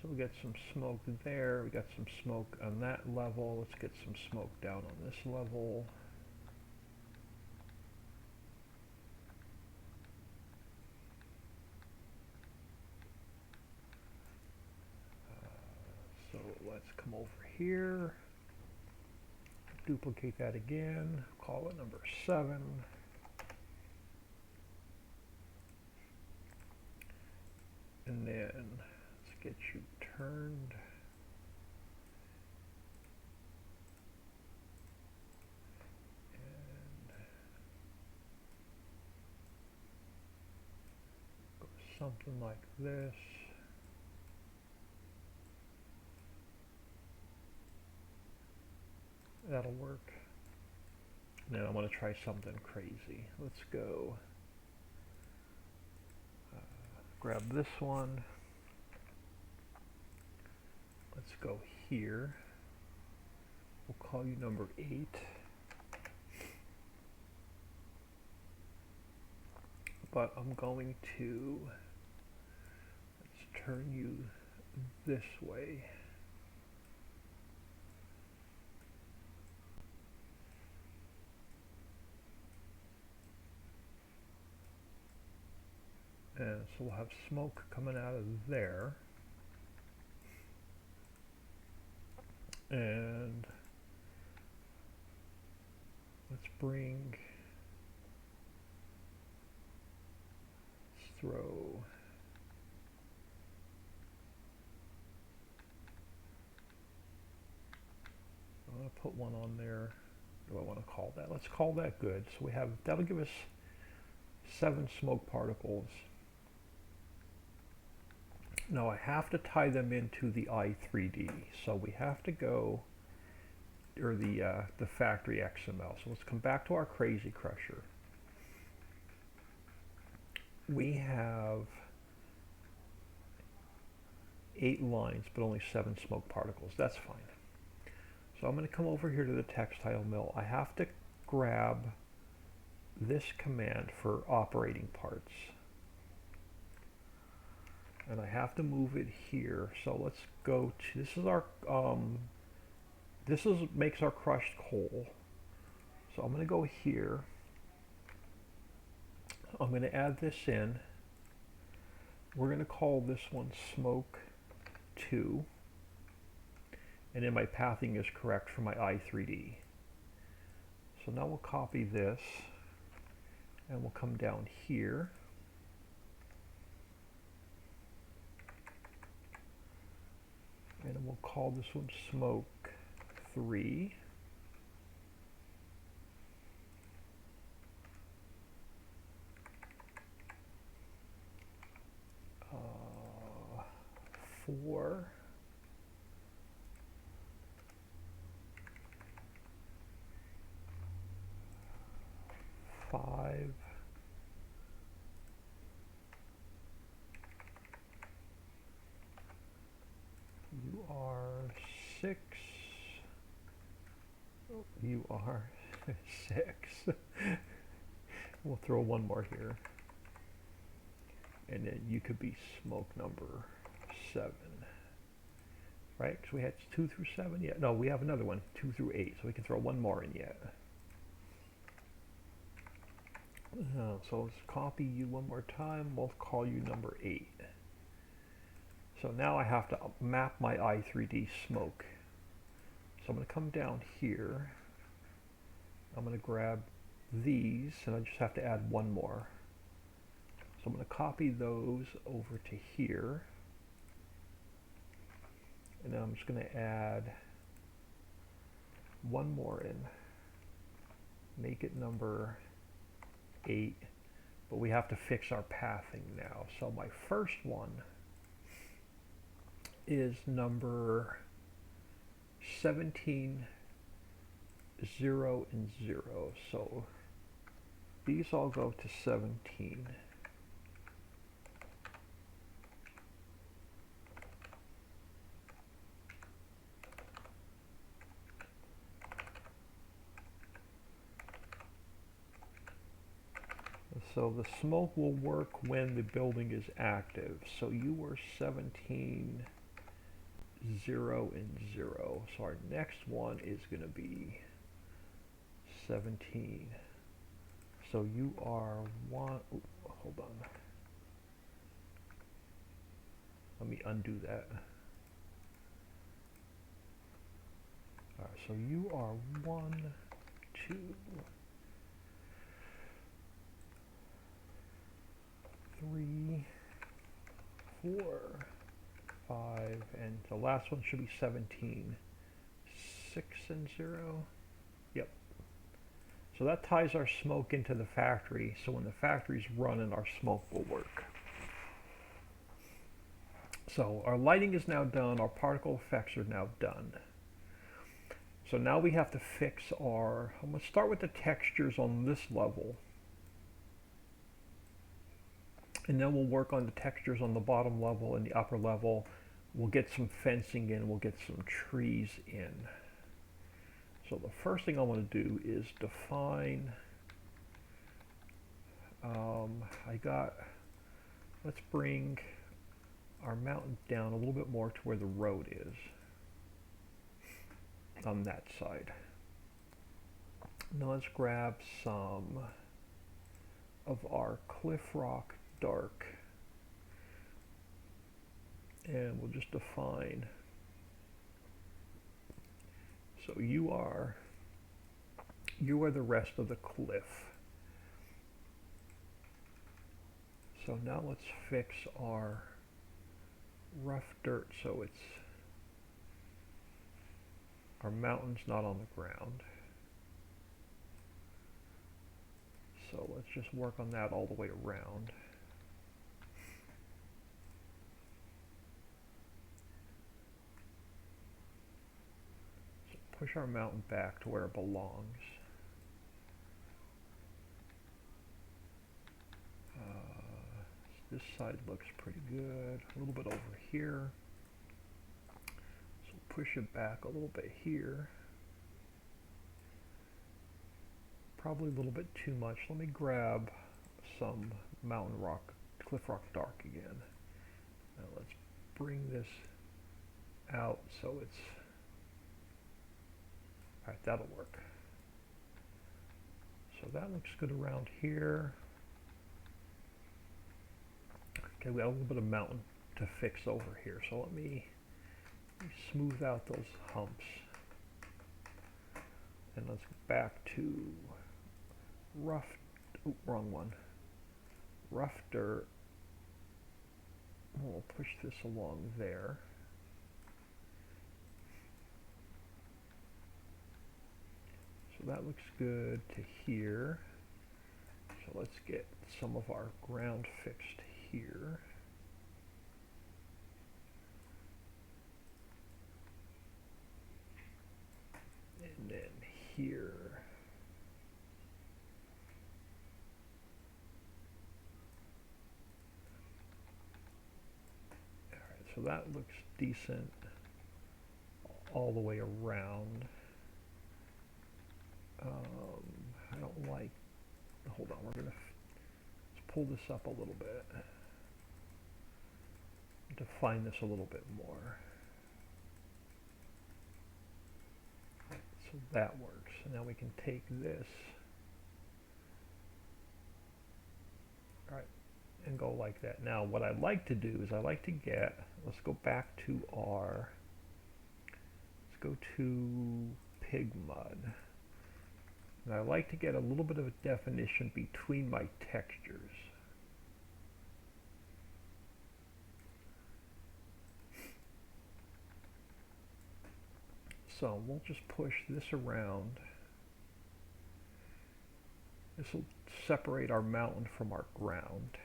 So we got some smoke there. We got some smoke on that level. Let's get some smoke down on this level. So let's come over here. Duplicate that again. Call it number 7. And then let's get you turned. And go something like this. That'll work. Now I'm going to try something crazy. Let's go grab this one. Let's go here. We'll call you number 8. But I'm going to, let's turn you this way. And so we'll have smoke coming out of there. And let's bring, let's throw I'm going to put one on there. What do I want to call that? Let's call that good. So we have, that'll give us 7 smoke particles. Now I have to tie them into the i3D. So we have to go, or the factory XML. So let's come back to our Crazy Crusher. We have 8 lines, but only 7 smoke particles. That's fine. So I'm going to come over here to the textile mill. I have to grab this command for operating parts. And I have to move it here. So let's go to, this is our, makes our crushed coal. So I'm going to go here. I'm going to add this in. We're going to call this one smoke 2. And then my pathing is correct for my i3D. So now we'll copy this and we'll come down here. And we'll call this one smoke 3. Uh, 4. 5. You are 6. You are 6. We'll throw one more here. And then you could be smoke number 7. Right? Because we had 2 through 7 yet. No, we have another one, 2 through 8. So we can throw one more in yet. So let's copy you one more time. We'll call you number 8. So now I have to map my i3D smoke. So I'm going to come down here. I'm going to grab these, and I just have to add one more. So I'm going to copy those over to here. And then I'm just going to add one more in. Make it number 8. but we have to fix our pathing now. So my first one is number 17, 0, and 0. So these all go to 17. So the smoke will work when the building is active. So you were 17, 0, and 0. So our next one is going to be 17. So you are one. Ooh, hold on. Let me undo that. All right, so you are 1, 2, 3, 4, 5, and the last one should be 17. 6 and 0. Yep. So that ties our smoke into the factory, so when the factory's running, our smoke will work. So our lighting is now done, our particle effects are now done. So now we have to fix our, I'm going to start with the textures on this level. And then we'll work on the textures on the bottom level and the upper level. We'll get some fencing in, we'll get some trees in. So the first thing I want to do is define, let's bring our mountain down a little bit more to where the road is on that side. Now let's grab some of our cliff rock dark, and we'll just define. So you are the rest of the cliff. So now let's fix our rough dirt so it's our mountain's not on the ground. So let's just work on that all the way around. So push our mountain back to where it belongs. This side looks pretty good. A little bit over here. So push it back a little bit here. Probably a little bit too much. Let me grab some mountain rock, cliff rock dark again. Now let's bring this out so it's, alright, that'll work. So that looks good around here. Okay, we have a little bit of mountain to fix over here. So let me smooth out those humps. And let's go back to rough, oh, wrong one. Rough dirt. We'll push this along there. So that looks good to here. So let's get some of our ground fixed here. And then here. All right, so that looks decent all the way around. I don't like, hold on, we're gonna let's pull this up a little bit. Define this a little bit more. So that works. So now we can take this, all right, and go like that. Now what I like to do is I like to get, let's go back to our, let's go to pig mud. And I like to get a little bit of a definition between my textures. So we'll just push this around. This will separate our mountain from our ground.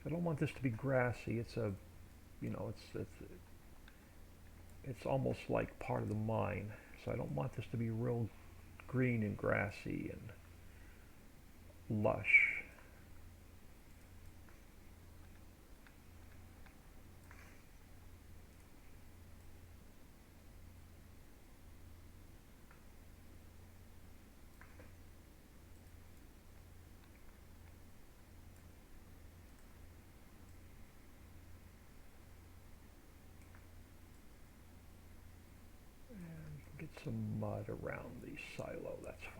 I don't want this to be grassy. It's a, you know, it's almost like part of the mine. So I don't want this to be real green and grassy and lush. Get some mud around the silo, that's fine.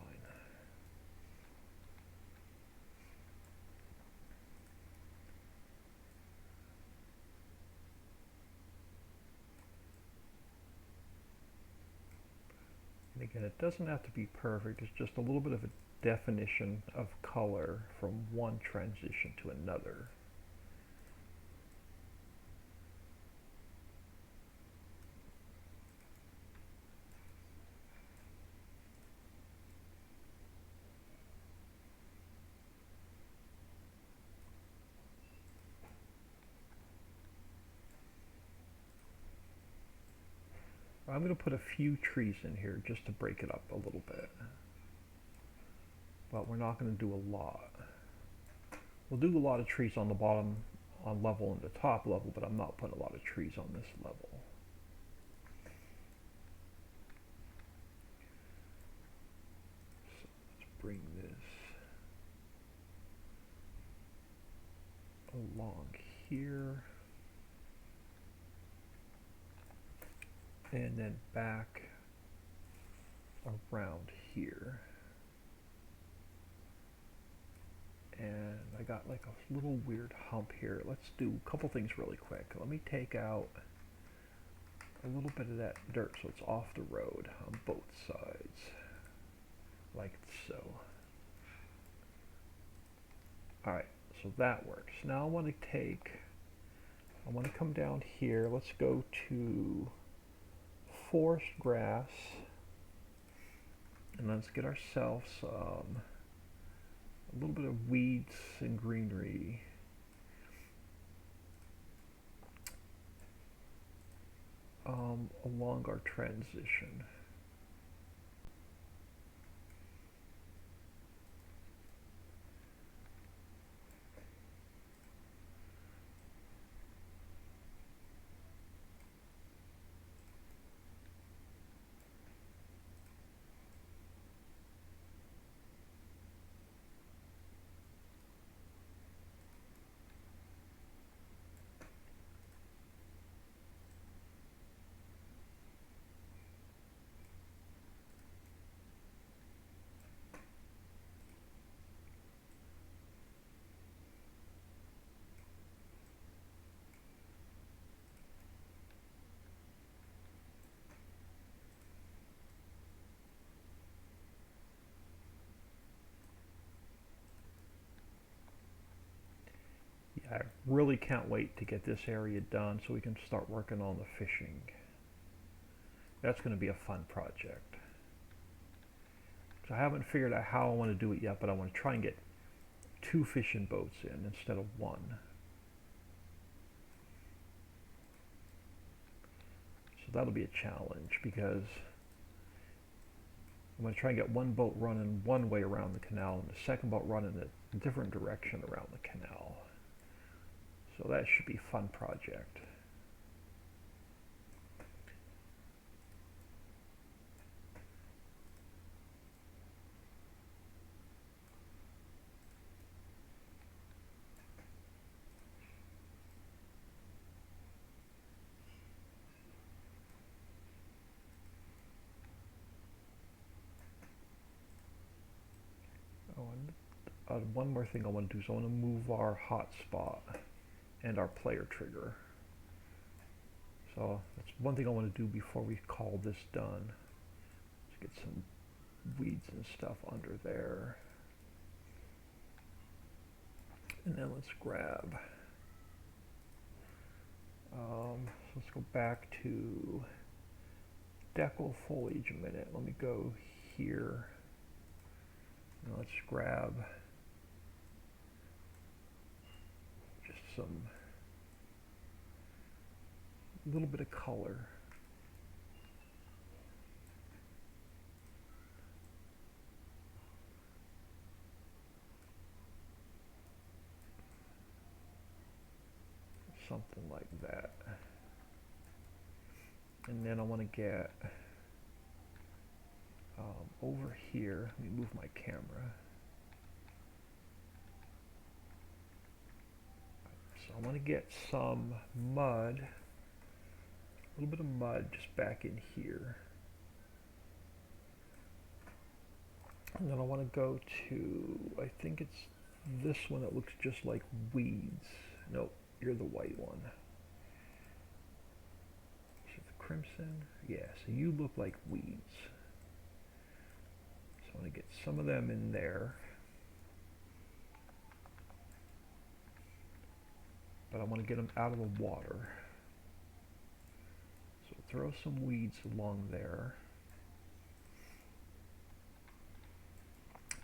And again, it doesn't have to be perfect, it's just a little bit of a definition of color from one transition to another. I'm going to put a few trees in here just to break it up a little bit. But we're not going to do a lot. We'll do a lot of trees on the bottom on level and the top level, but I'm not putting a lot of trees on this level. So let's bring this along here. And then back around here. And I got like a little weird hump here. Let's do a couple things really quick. Let me take out a little bit of that dirt so it's off the road on both sides, like so. Alright, so that works. Now I want to come down here. Let's go to forest grass, and let's get ourselves a little bit of weeds and greenery. Along our transition. I really can't wait to get this area done so we can start working on the fishing. That's going to be a fun project. So I haven't figured out how I want to do it yet, but I want to try and get 2 fishing boats in instead of 1. So that'll be a challenge because I'm going to try and get 1 boat running one way around the canal and the second boat running a different direction around the canal. So that should be a fun project. Oh, and one more thing I want to do is I want to move our hotspot and our player trigger. So that's one thing I want to do before we call this done. Let's get some weeds and stuff under there. And then let's grab, so let's go back to decal foliage a minute. Let me go here. Now let's grab just some, a little bit of color. Something like that. And then I want to get over here. Let me move my camera. So I want to get some mud, a little bit of mud just back in here. And then I want to go to, I think it's this one that looks just like weeds. Nope, you're the white one. Is it the crimson? Yeah, so you look like weeds. So I want to get some of them in there. But I want to get them out of the water. So throw some weeds along there.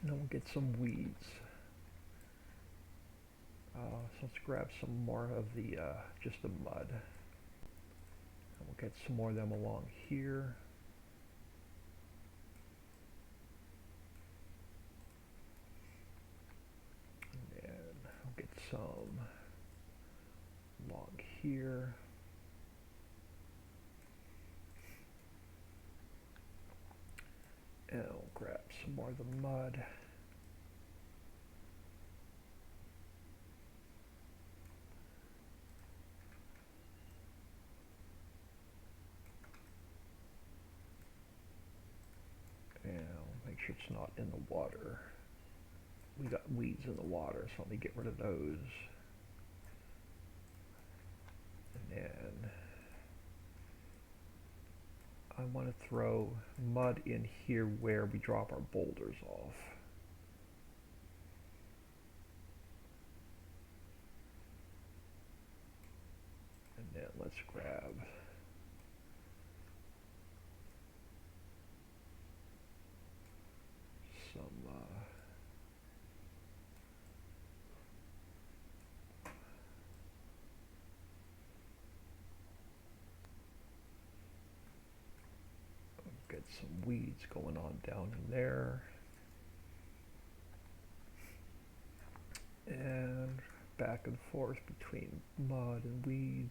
And then we'll get some weeds. So let's grab some more of the, just the mud. And we'll get some more of them along here. And then I'll get some along here. And I'll grab some more of the mud. And I'll make sure it's not in the water. We got weeds in the water, so let me get rid of those. And then I want to throw mud in here where we drop our boulders off. And then let's grab some get some weeds going on down in there. And back and forth between mud and weeds.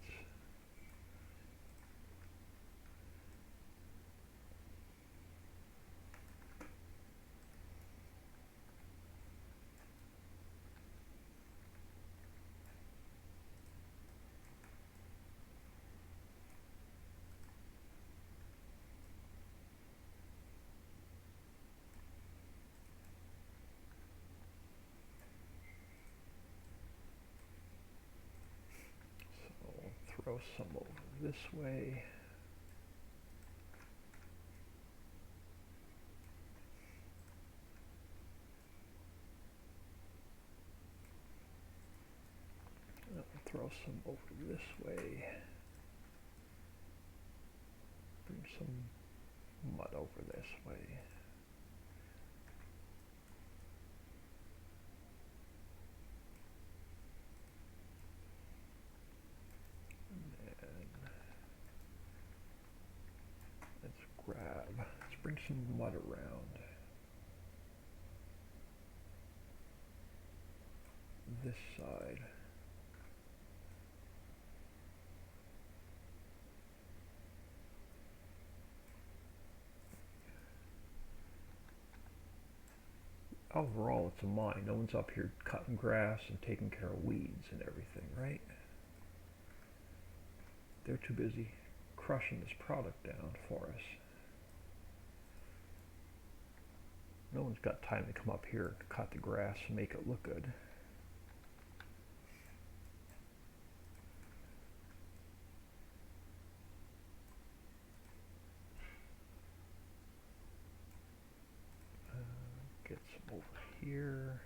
Throw some over this way. And throw some over this way. Bring some mud over this way. Let's bring some mud around this side. Overall, it's a mine. No one's up here cutting grass and taking care of weeds and everything, right? They're too busy crushing this product down for us. No one's got time to come up here to cut the grass and make it look good. Get some over here.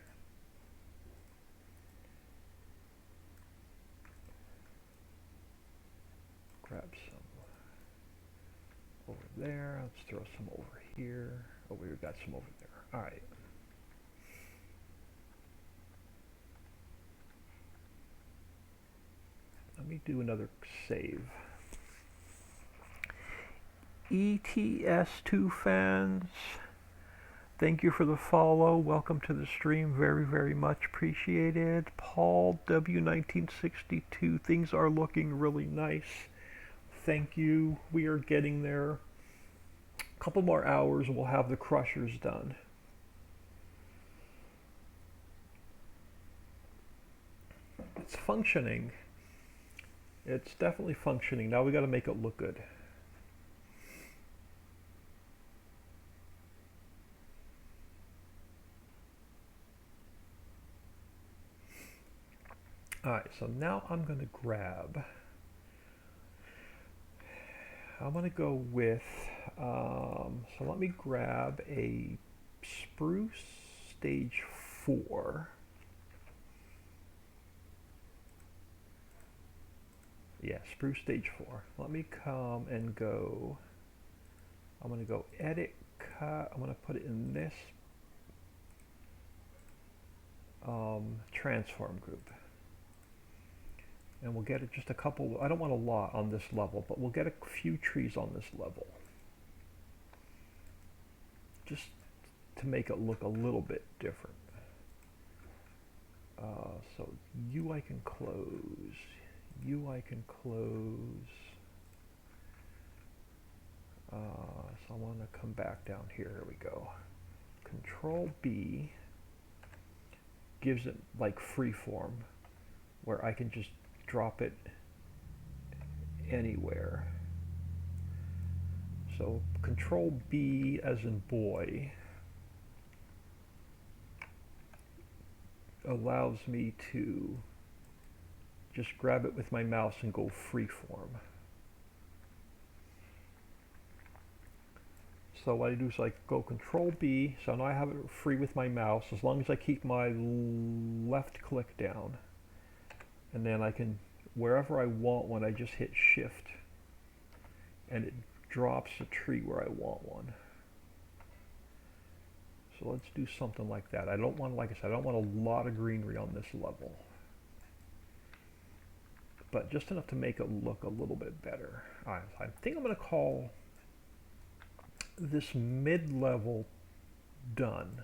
throw some over here. Oh, we've got some over there. All right. Let me do another save. ETS2 fans, thank you for the follow. Welcome to the stream. Very, very much appreciated. Paul W1962, things are looking really nice. Thank you. We are getting there. A couple more hours and we'll have the crushers done. It's functioning. It's definitely functioning. Now we got to make it look good. Alright, so now I'm going to go with, so let me grab a spruce stage 4. Yeah, spruce stage 4. Let me come and go, I'm going to go edit, cut, I'm going to put it in this transform group. And we'll get it just a couple, I don't want a lot on this level, but we'll get a few trees on this level. Just to make it look a little bit different. So you I can close. You I can close. So I want to come back down here. Here we go. Control B gives it like freeform, where I can just drop it anywhere. So Control B as in boy allows me to just grab it with my mouse and go freeform. So what I do is I go Control B, so now I have it free with my mouse as long as I keep my left click down. And then I can, wherever I want one, I just hit Shift and it drops a tree where I want one. So let's do something like that. I don't want, like I said, I don't want a lot of greenery on this level, but just enough to make it look a little bit better. All right, so I think I'm going to call this mid-level done.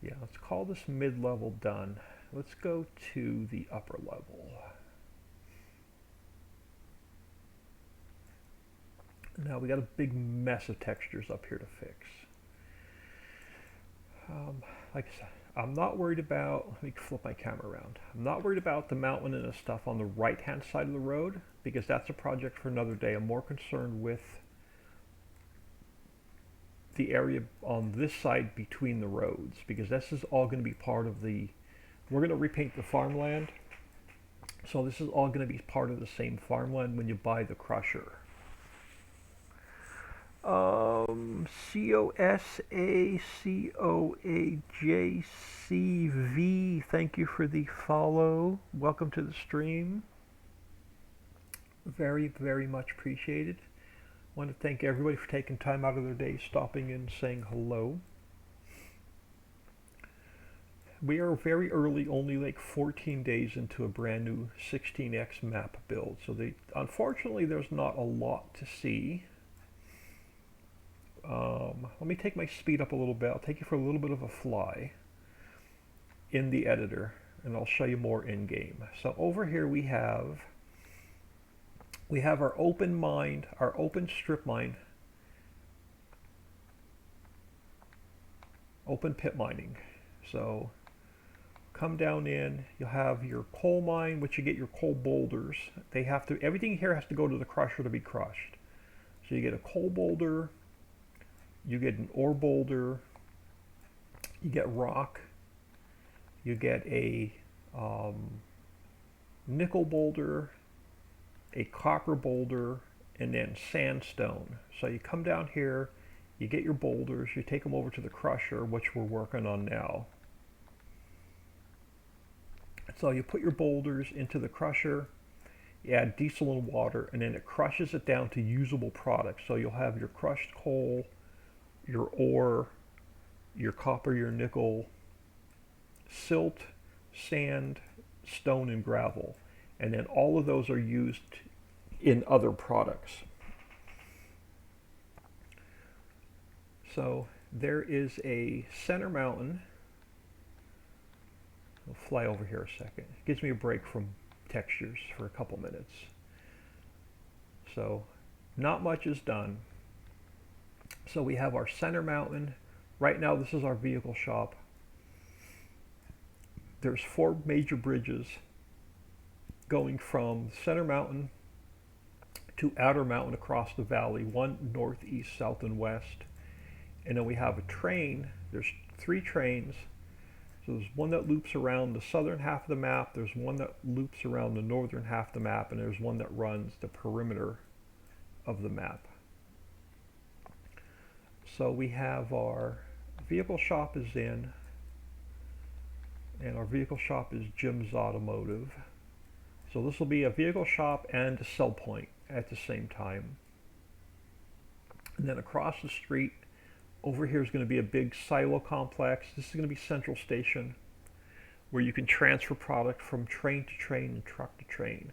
Yeah, let's call this mid-level done. Let's go to the upper level. Now we got a big mess of textures up here to fix. Like I said, I'm not worried about, let me flip my camera around. I'm not worried about the mountain and the stuff on the right-hand side of the road, because that's a project for another day. I'm more concerned with the area on this side between the roads, because this is all going to be part of the, we're going to repaint the farmland, so this is all going to be part of the same farmland when you buy the crusher. COSACOAJCV, thank you for the follow. Welcome to the stream. Very, very much appreciated. I want to thank everybody for taking time out of their day, stopping in, saying hello. We are very early, only like 14 days into a brand new 16x map build. So unfortunately, there's not a lot to see. Let me take my speed up a little bit. I'll take you for a little bit of a fly in the editor, and I'll show you more in game. So over here we have our open mine, our open strip mine, open pit mining. So come down in, you'll have your coal mine, which you get your coal boulders. They have to, everything here has to go to the crusher to be crushed. So you get a coal boulder, you get an ore boulder, you get rock, you get a nickel boulder, a copper boulder, and then sandstone. So you come down here, you get your boulders, you take them over to the crusher, which we're working on now. So you put your boulders into the crusher, you add diesel and water, and then it crushes it down to usable products. So you'll have your crushed coal, your ore, your copper, your nickel, silt, sand, stone, and gravel. And then all of those are used in other products. So there is a center mountain. I'll fly over here a second. It gives me a break from textures for a couple minutes. So not much is done. So we have our center mountain. Right now this is our vehicle shop. There's 4 major bridges going from center mountain to outer mountain across the valley, one north, east, south, and west. And then we have a train. There's 3 trains. So there's one that loops around the southern half of the map, there's one that loops around the northern half of the map, and there's one that runs the perimeter of the map. So we have our vehicle shop is in, and our vehicle shop is Jim's Automotive. So this will be a vehicle shop and a sell point at the same time. And then across the street, over here is going to be a big silo complex. This is going to be Central Station, where you can transfer product from train to train and truck to train.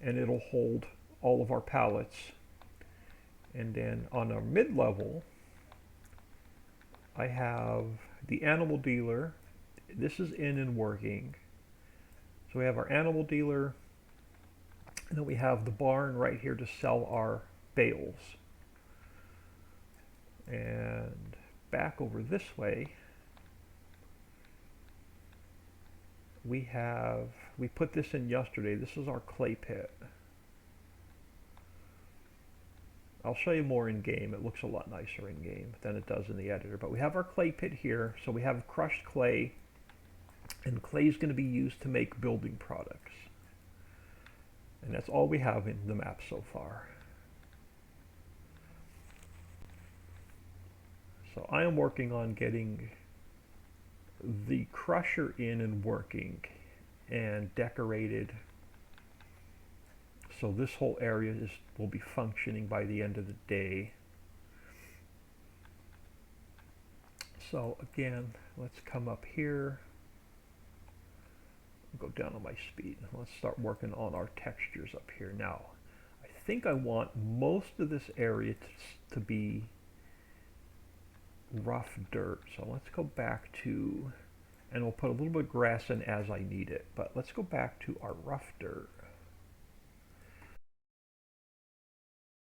And it'll hold all of our pallets. And then on our mid-level, I have the animal dealer. This is in and working. So we have our animal dealer, and then we have the barn right here to sell our bales. And back over this way, we put this in yesterday. This is our clay pit. I'll show you more in game. It looks a lot nicer in game than it does in the editor. But we have our clay pit here. So we have crushed clay, and clay is going to be used to make building products. And that's all we have in the map so far. So I am working on getting the crusher in and working and decorated, so this whole area will be functioning by the end of the day. So again, let's come up here, go down on my speed. Let's start working on our textures up here. Now, I think I want most of this area to be rough dirt. So let's go back to, and we'll put a little bit of grass in as I need it, but let's go back to our rough dirt.